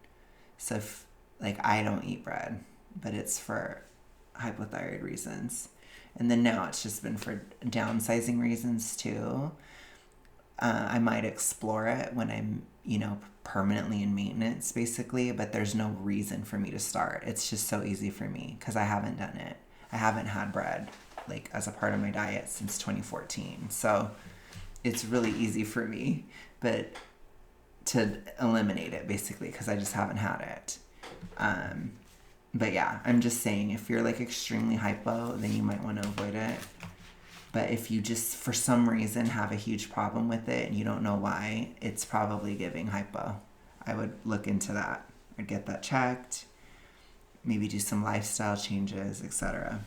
So if, I don't eat bread, but it's for hypothyroid reasons. And then now it's just been for downsizing reasons too. I might explore it when I'm, permanently in maintenance basically, but there's no reason for me to start. It's just so easy for me because I haven't done it. I haven't had bread as a part of my diet since 2014. So it's really easy for me, but to eliminate it basically because I just haven't had it. But yeah, I'm just saying if you're extremely hypo, then you might want to avoid it. But if you just, for some reason, have a huge problem with it and you don't know why, it's probably giving hypo. I would look into that. I'd get that checked. Maybe do some lifestyle changes, etc.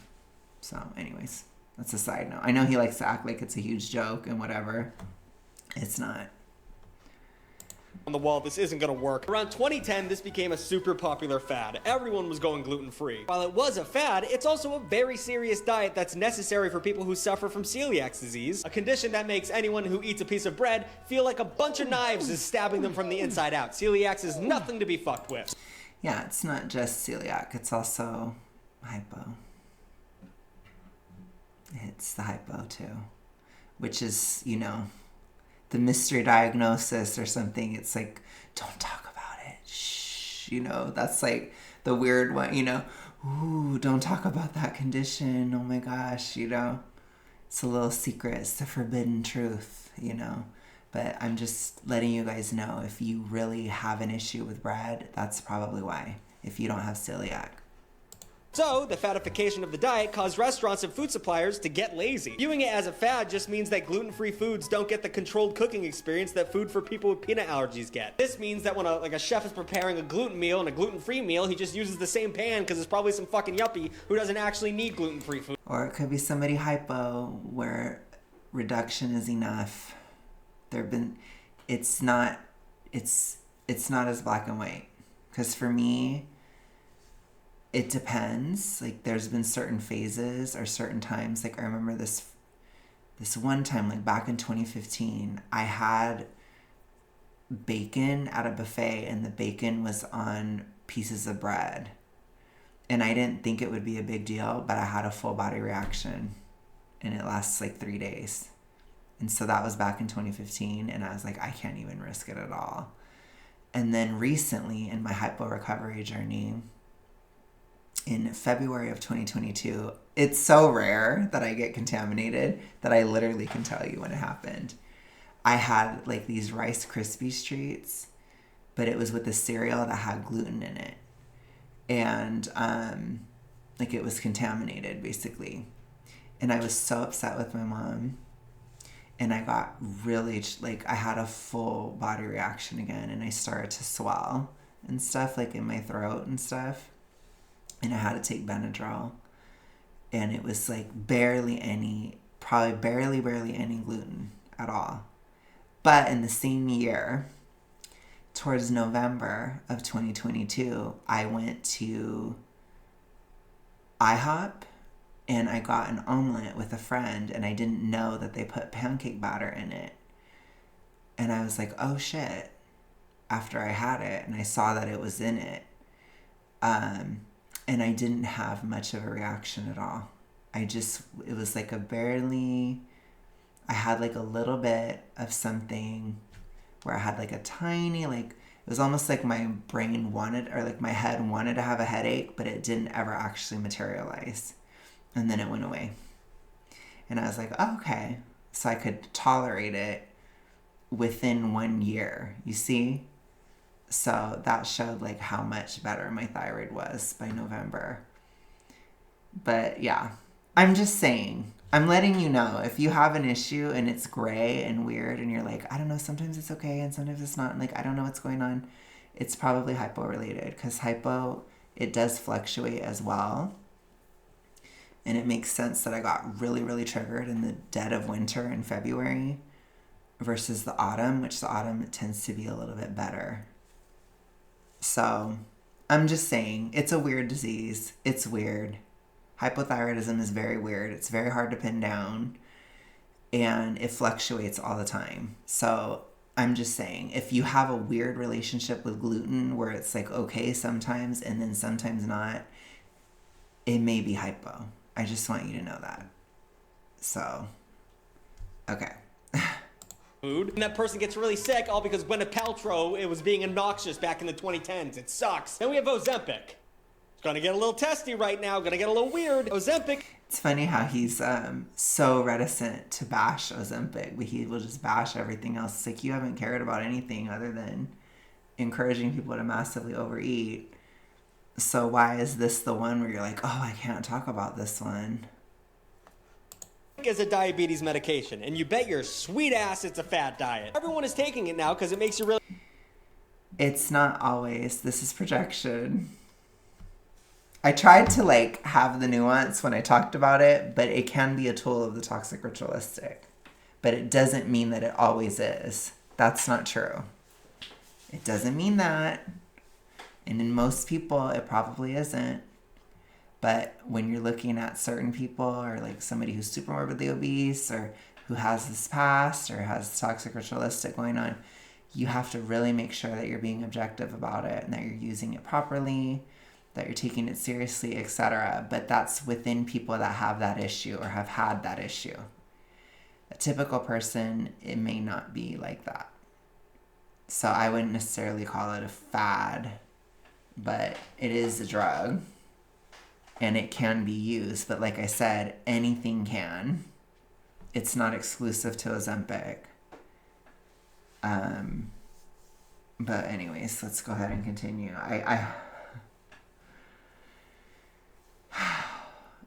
So anyways, that's a side note. I know he likes to act like it's a huge joke and whatever. It's not. On the wall, this isn't gonna work. Around 2010, this became a super popular fad. Everyone was going gluten-free. While it was a fad, it's also a very serious diet that's necessary for people who suffer from celiac disease, a condition that makes anyone who eats a piece of bread feel like a bunch of knives is stabbing them from the inside out. Celiac is nothing to be fucked with. Yeah, it's not just celiac, it's also hypo. It's the hypo too, which is, the mystery diagnosis or something. It's don't talk about it. Shh. That's the weird one, Ooh, don't talk about that condition. Oh my gosh, It's a little secret. It's the forbidden truth, But I'm just letting you guys know if you really have an issue with bread, that's probably why. If you don't have celiac. So, the fadification of the diet caused restaurants and food suppliers to get lazy. Viewing it as a fad just means that gluten-free foods don't get the controlled cooking experience that food for people with peanut allergies get. This means that when a chef is preparing a gluten meal and a gluten-free meal, he just uses the same pan because it's probably some fucking yuppie who doesn't actually need gluten-free food. Or it could be somebody hypo where reduction is enough. It's not as black and white. Because for me, it depends. There's been certain phases or certain times. I remember this one time, back in 2015, I had bacon at a buffet and the bacon was on pieces of bread. And I didn't think it would be a big deal, but I had a full body reaction and it lasts 3 days. And so that was back in 2015 and I was I can't even risk it at all. And then recently in my hypo recovery journey, in February of 2022, it's so rare that I get contaminated that I literally can tell you when it happened. I had these Rice Krispies treats, but it was with a cereal that had gluten in it. And it was contaminated basically. And I was so upset with my mom. And I got really, I had a full body reaction again and I started to swell and stuff in my throat and stuff. And I had to take Benadryl. And it was barely any gluten at all. But in the same year, towards November of 2022, I went to IHOP and I got an omelet with a friend and I didn't know that they put pancake batter in it. And I was oh shit, after I had it and I saw that it was in it. And I didn't have much of a reaction at all. it was like I had like a little bit of something where I had like a tiny, like, it was almost like my brain wanted, or like my head wanted to have a headache, but it didn't ever actually materialize. And then it went away. And I was like, oh, okay. So I could tolerate it within 1 year, you see? So that showed like how much better my thyroid was by November. But yeah, I'm just saying, I'm letting you know if you have an issue and it's gray and weird and you're like, I don't know, sometimes it's okay and sometimes it's not. And like, I don't know what's going on. It's probably hypo related because hypo, it does fluctuate as well. And it makes sense that I got really, really triggered in the dead of winter in February versus the autumn, which the autumn tends to be a little bit better. So I'm just saying, it's a weird disease. It's weird. Hypothyroidism is very weird. It's very hard to pin down. And it fluctuates all the time. So I'm just saying, if you have a weird relationship with gluten where it's like okay sometimes and then sometimes not, it may be hypo. I just want you to know that. So, okay. Food, and that person gets really sick all because Gwyneth Paltrow, it was being obnoxious back in the 2010s. It sucks. Then we have Ozempic. It's gonna get a little testy right now, gonna get a little weird. Ozempic. It's funny how he's so reticent to bash Ozempic, but he will just bash everything else. It's like, you haven't cared about anything other than encouraging people to massively overeat. So why is this the one where you're like, oh, I can't talk about this one? Is a diabetes medication, and you bet your sweet ass it's a fat diet. Everyone is taking it now because it makes you really... It's not always. This is projection. I tried to like have the nuance when I talked about it, but it can be a tool of the toxic ritualistic. But it doesn't mean that it always is. That's not true. It doesn't mean that. And in most people, it probably isn't. But when you're looking at certain people, or like somebody who's super morbidly obese, or who has this past, or has toxic ritualistic going on, you have to really make sure that you're being objective about it and that you're using it properly, that you're taking it seriously, etc. But that's within people that have that issue or have had that issue. A typical person, it may not be like that. So I wouldn't necessarily call it a fad, but it is a drug. And it can be used, but like I said, anything can. It's not exclusive to Ozempic. But anyways, let's go ahead and continue.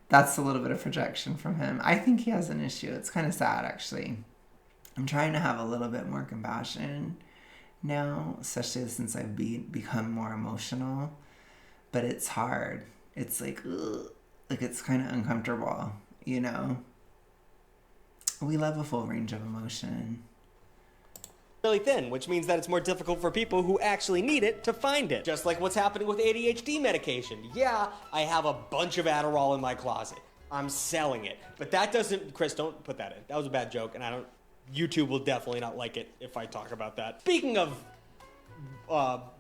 That's a little bit of projection from him. I think he has an issue. It's kind of sad, actually. I'm trying to have a little bit more compassion now, especially since I've become more emotional. But it's hard. It's like, ugh, like it's kind of uncomfortable, you know? We love a full range of emotion. Really thin, which means that it's more difficult for people who actually need it to find it. Just like what's happening with ADHD medication. Yeah, I have a bunch of Adderall in my closet. I'm selling it. But that doesn't, Chris, don't put that in. That was a bad joke, and YouTube will definitely not like it if I talk about that. Speaking of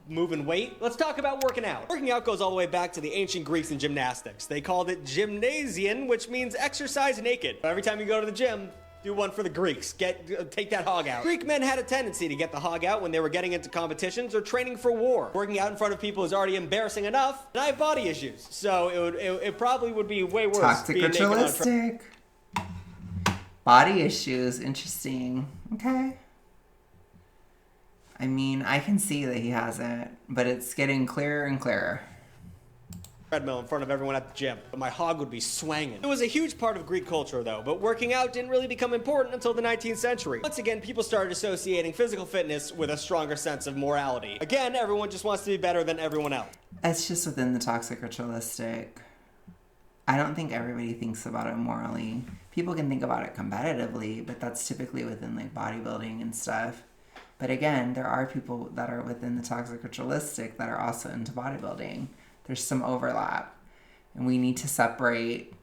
moving weight, let's talk about working out. Working out goes all the way back to the ancient Greeks and gymnastics. They called it gymnasium, which means exercise naked. Every time you go to the gym, do one for the Greeks. Take that hog out. Greek men had a tendency to get the hog out when they were getting into competitions or training for war. Working out in front of people is already embarrassing enough, and I have body issues, so it probably would be way worse. Toxic ritualistic. Body issues, interesting. Okay. I mean, I can see that he has it, but it's getting clearer and clearer. Treadmill in front of everyone at the gym, but my hog would be swanging. It was a huge part of Greek culture though, but working out didn't really become important until the 19th century. Once again, people started associating physical fitness with a stronger sense of morality. Again, everyone just wants to be better than everyone else. It's just within the toxic ritualistic. I don't think everybody thinks about it morally. People can think about it competitively, but that's typically within like bodybuilding and stuff. But again, there are people that are within the toxic ritualistic that are also into bodybuilding. There's some overlap. And we need to separate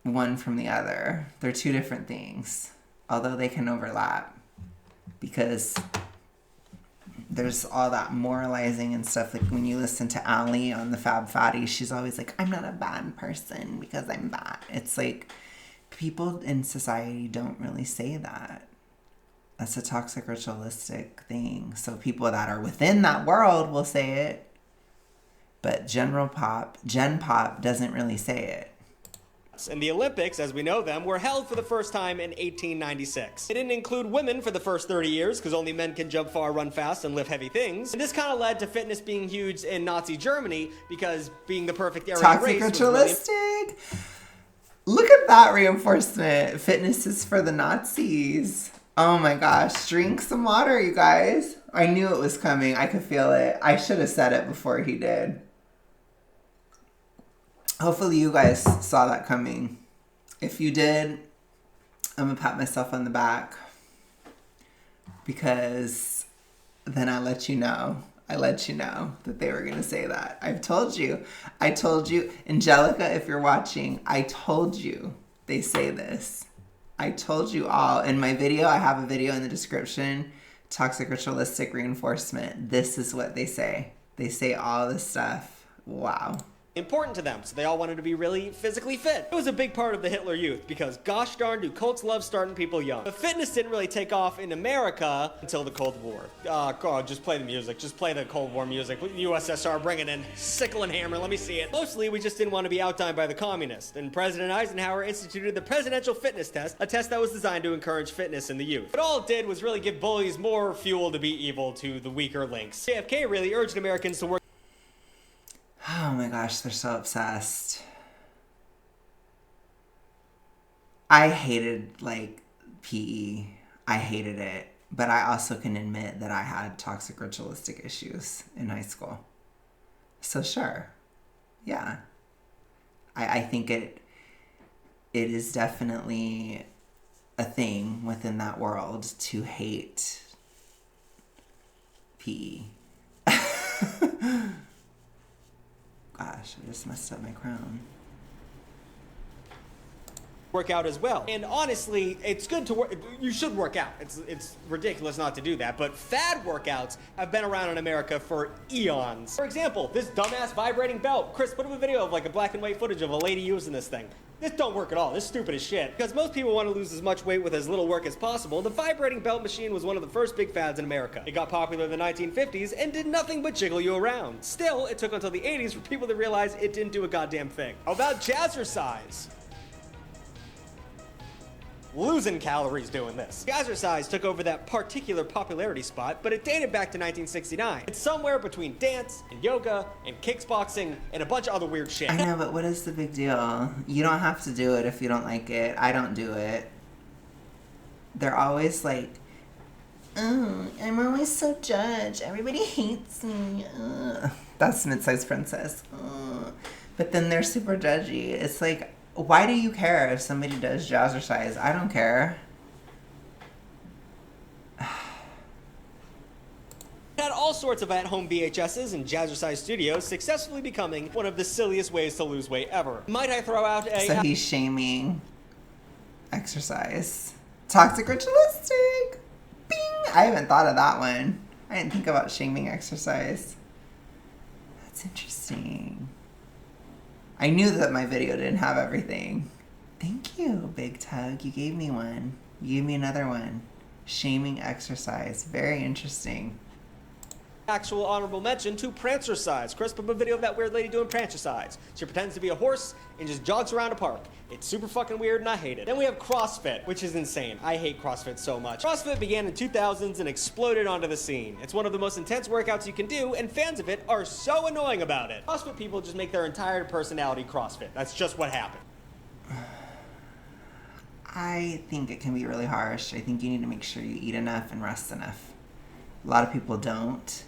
one from the other. They're two different things, although they can overlap. Because there's all that moralizing and stuff. Like when you listen to Ali on the Fab Fatty, she's always like, I'm not a bad person because I'm bad. It's like people in society don't really say that. That's a toxic ritualistic thing. So people that are within that world will say it, but Gen Pop doesn't really say it. And the Olympics, as we know them, were held for the first time in 1896. It didn't include women for the first 30 years, because only men can jump far, run fast, and lift heavy things. And this kind of led to fitness being huge in Nazi Germany, because being the perfect Aryan Toxic race ritualistic. Really... Look at that reinforcement. Fitness is for the Nazis. Oh my gosh. Drink some water, you guys. I knew it was coming. I could feel it. I should have said it before he did. Hopefully you guys saw that coming. If you did, I'm going to pat myself on the back. Because then I let you know. I let you know that they were going to say that. I've told you. I told you. Angelica, if you're watching, I told you they say this. I told you all. In my video, I have a video in the description. Toxic ritualistic reinforcement. This is what they say. They say all this stuff. Wow. Important to them, so they all wanted to be really physically fit. It was a big part of the Hitler Youth, because gosh darn do cults love starting people young. But fitness didn't really take off in America until the Cold War. God, just play the music. Just play the Cold War music. USSR, bring it in. Sickle and hammer, let me see it. Mostly, we just didn't want to be outdone by the communists, and President Eisenhower instituted the Presidential Fitness Test, a test that was designed to encourage fitness in the youth. But all it did was really give bullies more fuel to be evil to the weaker links. JFK really urged Americans to work. Oh my gosh, they're so obsessed. I hated, like, PE. I hated it. But I also can admit that I had toxic ritualistic issues in high school. So sure. Yeah. I think it is definitely a thing within that world to hate PE. Gosh, I just messed up my crown. Work out as well. And honestly, it's good to work. You should work out. It's ridiculous not to do that. But fad workouts have been around in America for eons. For example, this dumbass vibrating belt. Chris, put up a video of like a black and white footage of a lady using this thing. This don't work at all. This is stupid as shit. Because most people want to lose as much weight with as little work as possible, the vibrating belt machine was one of the first big fads in America. It got popular in the 1950s and did nothing but jiggle you around. Still, it took until the 80s for people to realize it didn't do a goddamn thing. How about jazzercise? Losing calories doing this. Jazzercise took over that particular popularity spot, but it dated back to 1969. It's somewhere between dance and yoga and kickboxing and a bunch of other weird shit. I know, but what is the big deal? You don't have to do it if you don't like it. I don't do it. They're always like, oh, I'm always so judged. Everybody hates me. That's Mid-Sized Princess. But then they're super judgy. It's like, why do you care if somebody does jazzercise? I don't care. Had all sorts of at-home VHSs and jazzercise studios, successfully becoming one of the silliest ways to lose weight ever. Might I throw out a... So he's shaming exercise. Toxic ritualistic. Bing! I haven't thought of that one. I didn't think about shaming exercise. That's interesting. I knew that my video didn't have everything. Thank you, Big Tug. You gave me one. You gave me another one. Shaming exercise. Very interesting. Actual honorable mention to prancercise. Chris put up a video of that weird lady doing prancercise. She pretends to be a horse and just jogs around a park. It's super fucking weird and I hate it. Then we have CrossFit, which is insane. I hate CrossFit so much. CrossFit began in 2000s and exploded onto the scene. It's one of the most intense workouts you can do, and fans of it are so annoying about it. CrossFit people just make their entire personality CrossFit. That's just what happened. I think it can be really harsh. I think you need to make sure you eat enough and rest enough. A lot of people don't.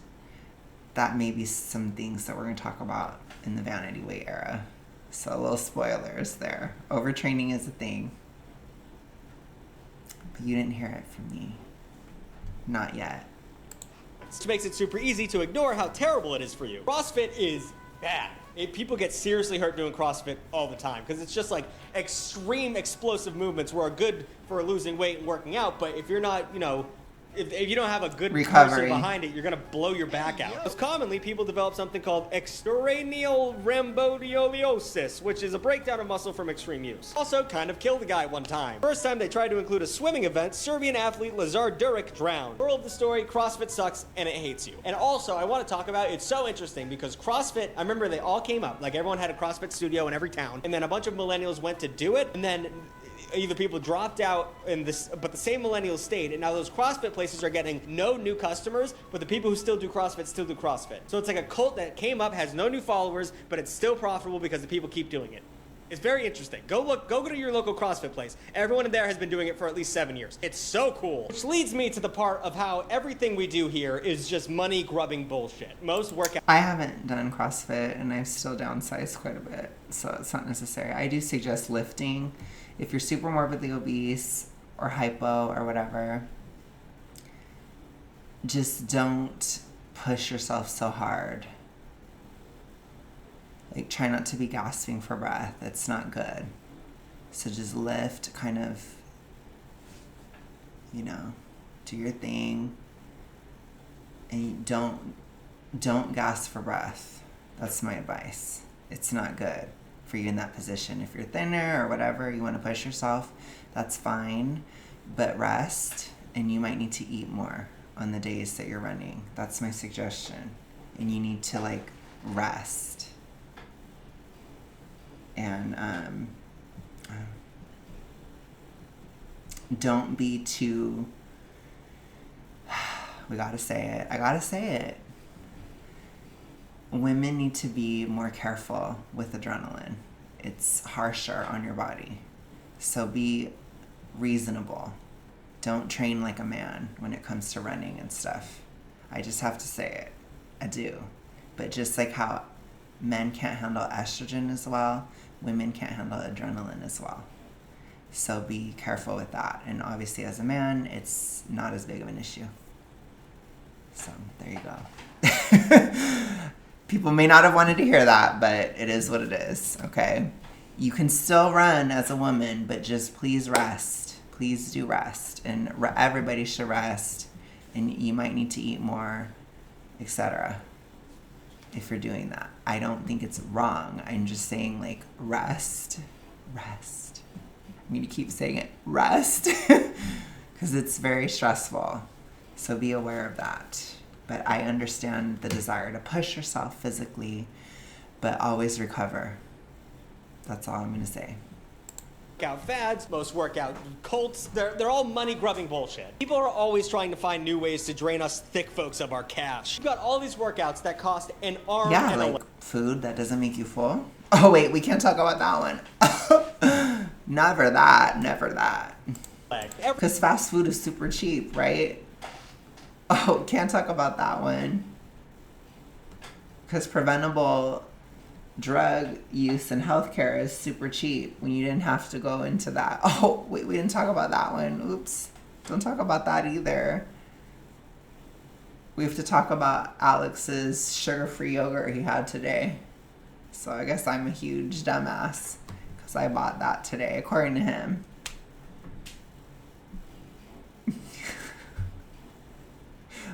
That may be some things that we're going to talk about in the vanity weight era. So a little spoilers there. Overtraining is a thing. But you didn't hear it from me. Not yet. Which makes it super easy to ignore how terrible it is for you. CrossFit is bad. People get seriously hurt doing CrossFit all the time because it's just like extreme explosive movements were good for losing weight and working out, but if you're not, if you don't have a good recovery person behind it, you're gonna blow your back out. Most commonly, people develop something called extrarenal rhamboliosis, which is a breakdown of muscle from extreme use. Also, kind of killed a guy one time. First time they tried to include a swimming event, Serbian athlete Lazar Duric drowned. Moral of the story: CrossFit sucks and it hates you. And also, I want to talk about, it's so interesting because CrossFit, I remember they all came up, like everyone had a CrossFit studio in every town, and then a bunch of millennials went to do it, and then either people dropped out but the same millennials stayed, and now those CrossFit places are getting no new customers, but the people who still do CrossFit still do CrossFit. So it's like a cult that came up, has no new followers, but it's still profitable because the people keep doing it. It's very interesting. Go to your local CrossFit place. Everyone in there has been doing it for at least 7 years. It's so cool. Which leads me to the part of how everything we do here is just money grubbing bullshit. Most workouts. I haven't done CrossFit and I've still downsized quite a bit, so it's not necessary. I do suggest lifting. If you're super morbidly obese or hypo or whatever, just don't push yourself so hard. Like, try not to be gasping for breath. It's not good. So just lift, kind of, do your thing. And don't gasp for breath. That's my advice. It's not good for you in that position. If you're thinner or whatever, you want to push yourself, that's fine. But rest, and you might need to eat more on the days that you're running. That's my suggestion. And you need to, rest. And don't be too, I gotta say it. Women need to be more careful with adrenaline. It's harsher on your body. So be reasonable. Don't train like a man when it comes to running and stuff. I just have to say it. I do. But just like how men can't handle estrogen as well, women can't handle adrenaline as well. So be careful with that. And obviously as a man, it's not as big of an issue. So there you go. People may not have wanted to hear that, but it is what it is, okay? You can still run as a woman, but just please rest. Please do rest. And everybody should rest. And you might need to eat more, etc. if you're doing that. I don't think it's wrong. I'm just saying, rest. Rest. I'm going to keep saying it. Rest. Because it's very stressful. So be aware of that. But I understand the desire to push yourself physically, but always recover. That's all I'm going to say. Workout fads, most workout cults, they're all money-grubbing bullshit. People are always trying to find new ways to drain us thick folks of our cash. You've got all these workouts that cost an arm and a leg. Food that doesn't make you full. Oh, wait, we can't talk about that one. Never that. Because fast food is super cheap, right? Oh, can't talk about that one. Because preventable drug use and healthcare is super cheap when you didn't have to go into that. Oh, wait, we didn't talk about that one. Oops. Don't talk about that either. We have to talk about Alex's sugar-free yogurt he had today. So I guess I'm a huge dumbass because I bought that today, according to him.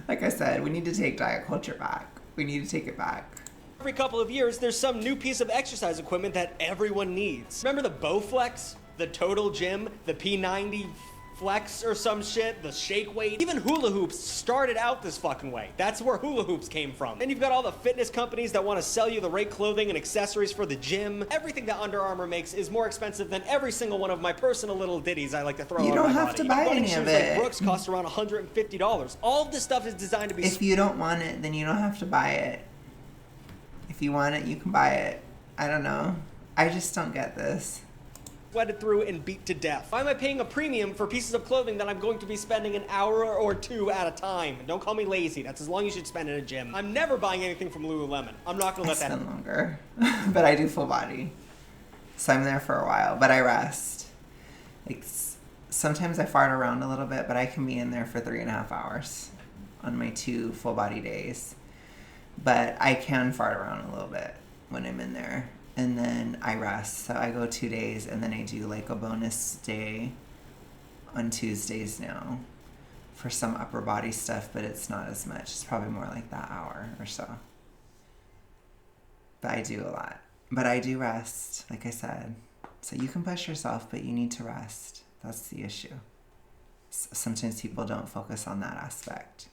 Like I said, we need to take diet culture back. We need to take it back. Every couple of years, there's some new piece of exercise equipment that everyone needs. Remember the Bowflex, the Total Gym, the P90 Flex or some shit, the shake weight? Even hula hoops started out this fucking way. That's where hula hoops came from. Then you've got all the fitness companies that want to sell you the right clothing and accessories for the gym. Everything that Under Armour makes is more expensive than every single one of my personal little ditties I like to throw on my body. You don't have to buy any of it. Like Brooks cost around $150. All of this stuff is designed to be... If you don't want it, then you don't have to buy it. If you want it, you can buy it. I don't know. I just don't get this. Sweated through and beat to death. Why am I paying a premium for pieces of clothing that I'm going to be spending an hour or two at a time? Don't call me lazy. That's as long as you should spend in a gym. I'm never buying anything from Lululemon. I'm not going to let that happen. I spend longer. But I do full body. So I'm there for a while. But I rest. Sometimes I fart around a little bit, but I can be in there for 3.5 hours on my 2 full body days. But I can fart around a little bit when I'm in there. And then I rest. So I go 2 days, and then I do a bonus day on Tuesdays now for some upper body stuff, but it's not as much. It's probably more like that hour or so. But I do a lot. But I do rest, like I said. So you can push yourself, but you need to rest. That's the issue. Sometimes people don't focus on that aspect.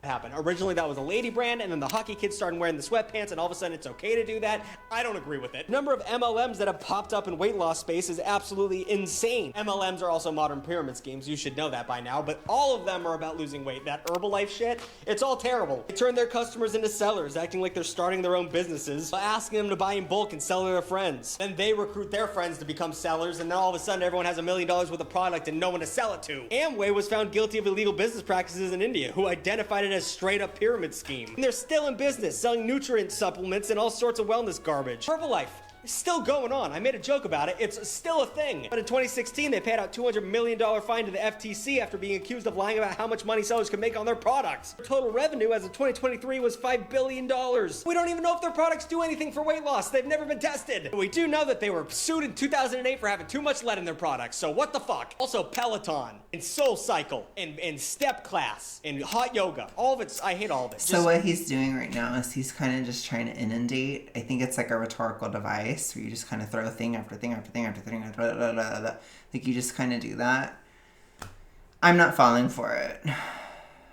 Happen. Originally that was a lady brand, and then the hockey kids started wearing the sweatpants, and all of a sudden it's okay to do that. I don't agree with it. The number of MLMs that have popped up in weight loss space is absolutely insane. MLMs are also modern pyramid schemes. You should know that by now, but all of them are about losing weight. That Herbalife shit, it's all terrible. They turn their customers into sellers, acting like they're starting their own businesses, asking them to buy in bulk and sell to their friends. Then they recruit their friends to become sellers, and then all of a sudden everyone has $1 million worth of product and no one to sell it to. Amway was found guilty of illegal business practices in India, who identified it as straight up pyramid scheme. And they're still in business, selling nutrient supplements and all sorts of wellness garbage. Herbalife is still going on. I made a joke about it. It's still a thing. But in 2016, they paid out $200 million fine to the FTC after being accused of lying about how much money sellers could make on their products. Their total revenue as of 2023 was $5 billion. We don't even know if their products do anything for weight loss. They've never been tested. But we do know that they were sued in 2008 for having too much lead in their products. So what the fuck? Also Peloton and Soul Cycle and Step Class and hot yoga. All of it's, I hate all of it. So what he's doing right now is he's kind of just trying to inundate. I think it's like a rhetorical device where you just kind of throw thing after thing after thing after thing. Like you just kind of do that. I'm not falling for it.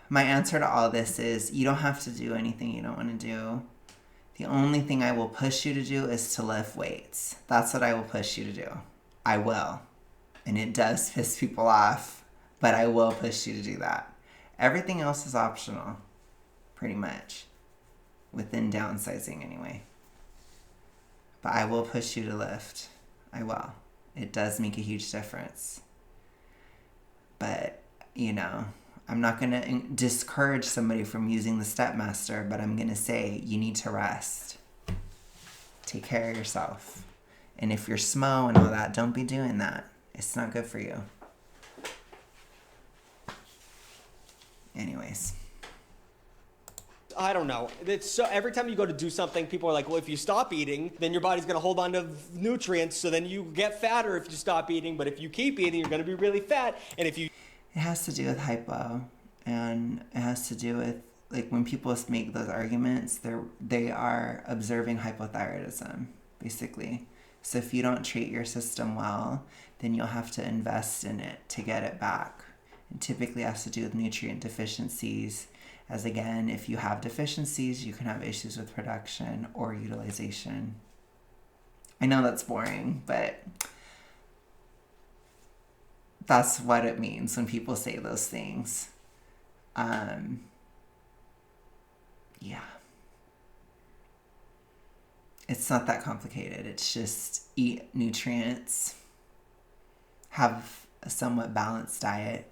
My answer to all this is you don't have to do anything you don't want to do. The only thing I will push you to do is to lift weights. That's what I will push you to do. I will. And it does piss people off, but I will push you to do that. Everything else is optional, pretty much. Within downsizing anyway. But I will push you to lift. I will. It does make a huge difference. But, you know, I'm not going to discourage somebody from using the Stepmaster, but I'm going to say you need to rest. Take care of yourself. And if you're smo and all that, don't be doing that. It's not good for you. Anyways. I don't know. It's so every time you go to do something, people are like, well, if you stop eating, then your body's going to hold on to nutrients, so then you get fatter if you stop eating, but if you keep eating, you're going to be really fat, and if you... It has to do with hypo, and it has to do with, like, when people make those arguments, they are observing hypothyroidism, basically. So if you don't treat your system well, then you'll have to invest in it to get it back. It typically has to do with nutrient deficiencies. As again, if you have deficiencies, you can have issues with production or utilization. I know that's boring, but that's what it means when people say those things. Yeah. It's not that complicated. It's just eat nutrients, have a somewhat balanced diet.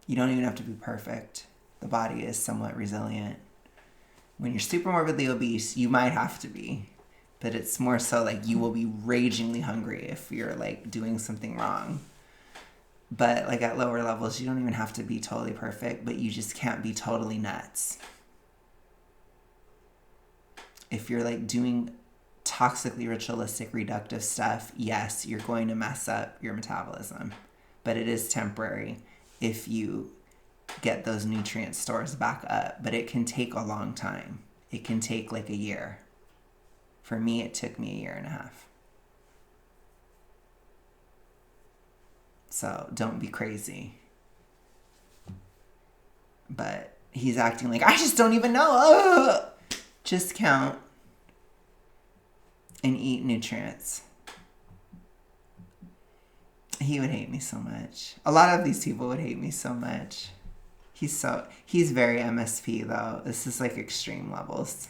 You don't even have to be perfect. The body is somewhat resilient. When you're super morbidly obese, you might have to be. But it's more so like you will be ragingly hungry if you're like doing something wrong. But like at lower levels, you don't even have to be totally perfect, but you just can't be totally nuts. If you're like doing toxically ritualistic reductive stuff, yes, you're going to mess up your metabolism. But it is temporary if you get those nutrient stores back up, but it can take a long time. It can take like a year. For me, it took me 1.5 years. So don't be crazy. But he's acting like, I just don't even know. Ugh! Just count and eat nutrients. He would hate me so much. A lot of these people would hate me so much. He's very MSP though. This is like extreme levels.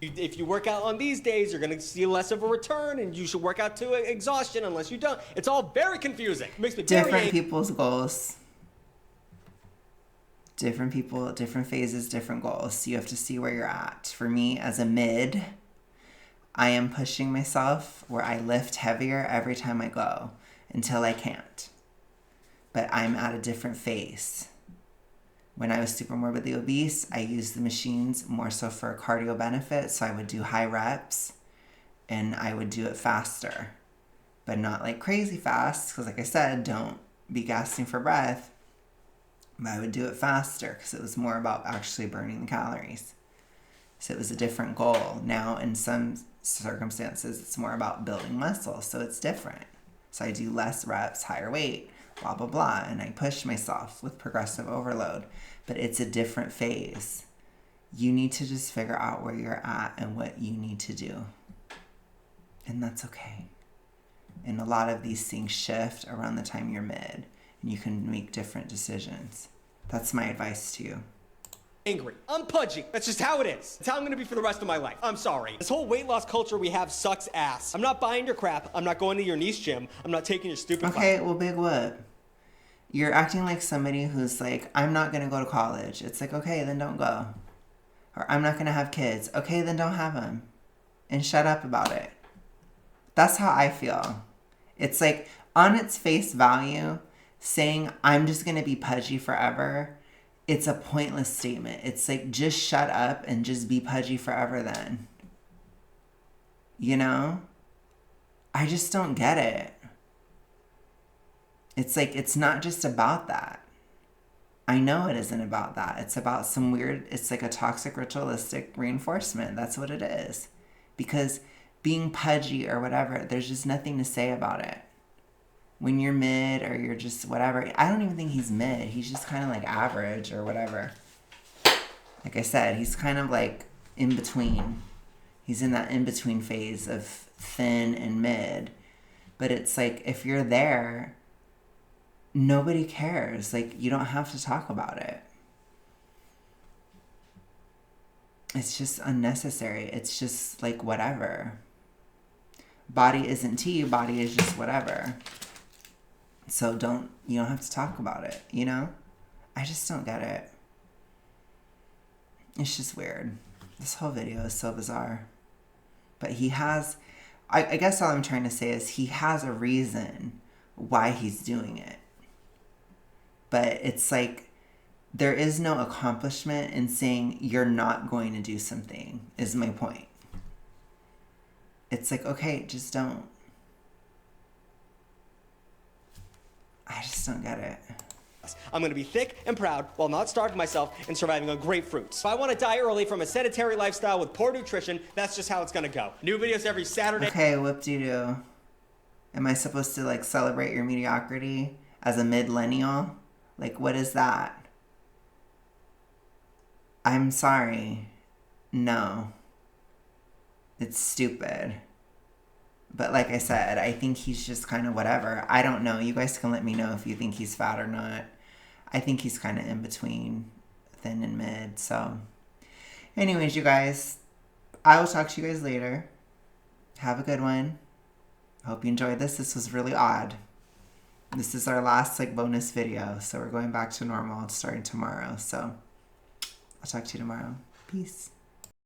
If you work out on these days, you're going to see less of a return, and you should work out to exhaustion unless you don't. It's all very confusing. It makes me different people's goals. Different people, different phases, different goals. You have to see where you're at. For me, as a mid, I am pushing myself where I lift heavier every time I go until I can't. But I'm at a different phase. When I was super morbidly obese, I used the machines more so for a cardio benefit. So I would do high reps and I would do it faster, but not like crazy fast. Because like I said, don't be gasping for breath. But I would do it faster because it was more about actually burning the calories. So it was a different goal. Now, in some circumstances, it's more about building muscle. So it's different. So I do less reps, higher weight, blah, blah, blah. And I push myself with progressive overload. But it's a different phase. You need to just figure out where you're at and what you need to do. And that's okay. And a lot of these things shift around the time you're mid. And you can make different decisions. That's my advice to you. Angry. I'm pudgy. That's just how it is. It's how I'm gonna be for the rest of my life. I'm sorry. This whole weight loss culture we have sucks ass. I'm not buying your crap. I'm not going to your niche gym. I'm not taking your stupid Okay, well, big whoop. You're acting like somebody who's like, I'm not going to go to college. It's like, okay, then don't go. Or I'm not going to have kids. Okay, then don't have them. And shut up about it. That's how I feel. It's like, on its face value, saying I'm just going to be pudgy forever, it's a pointless statement. It's like, just shut up and just be pudgy forever then. You know? I just don't get it. It's like, it's not just about that. I know it isn't about that. It's about some weird, it's like a toxic ritualistic reinforcement. That's what it is. Because being pudgy or whatever, there's just nothing to say about it. When you're mid or you're just whatever, I don't even think he's mid. He's just kind of like average or whatever. Like I said, he's kind of like in between. He's in that in between phase of thin and mid. But it's like, if you're there, nobody cares. Like, you don't have to talk about it. It's just unnecessary. It's just like whatever. Body isn't tea. Body is just whatever. So you don't have to talk about it, you know? I just don't get it. It's just weird. This whole video is so bizarre. But he has, I guess all I'm trying to say is he has a reason why he's doing it. But it's like, there is no accomplishment in saying you're not going to do something, is my point. It's like, okay, just don't. I just don't get it. I'm gonna be thick and proud while not starving myself and surviving on grapefruits. If I wanna die early from a sedentary lifestyle with poor nutrition, that's just how it's gonna go. New videos every Saturday. Okay, whoop-de-doo. Am I supposed to like celebrate your mediocrity as a millennial? Like, what is that? I'm sorry. No. It's stupid. But like I said, I think he's just kind of whatever. I don't know. You guys can let me know if you think he's fat or not. I think he's kind of in between thin and mid. So anyways, you guys, I will talk to you guys later. Have a good one. Hope you enjoyed this. This was really odd. This is our last like bonus video. So we're going back to normal starting tomorrow. So I'll talk to you tomorrow. Peace.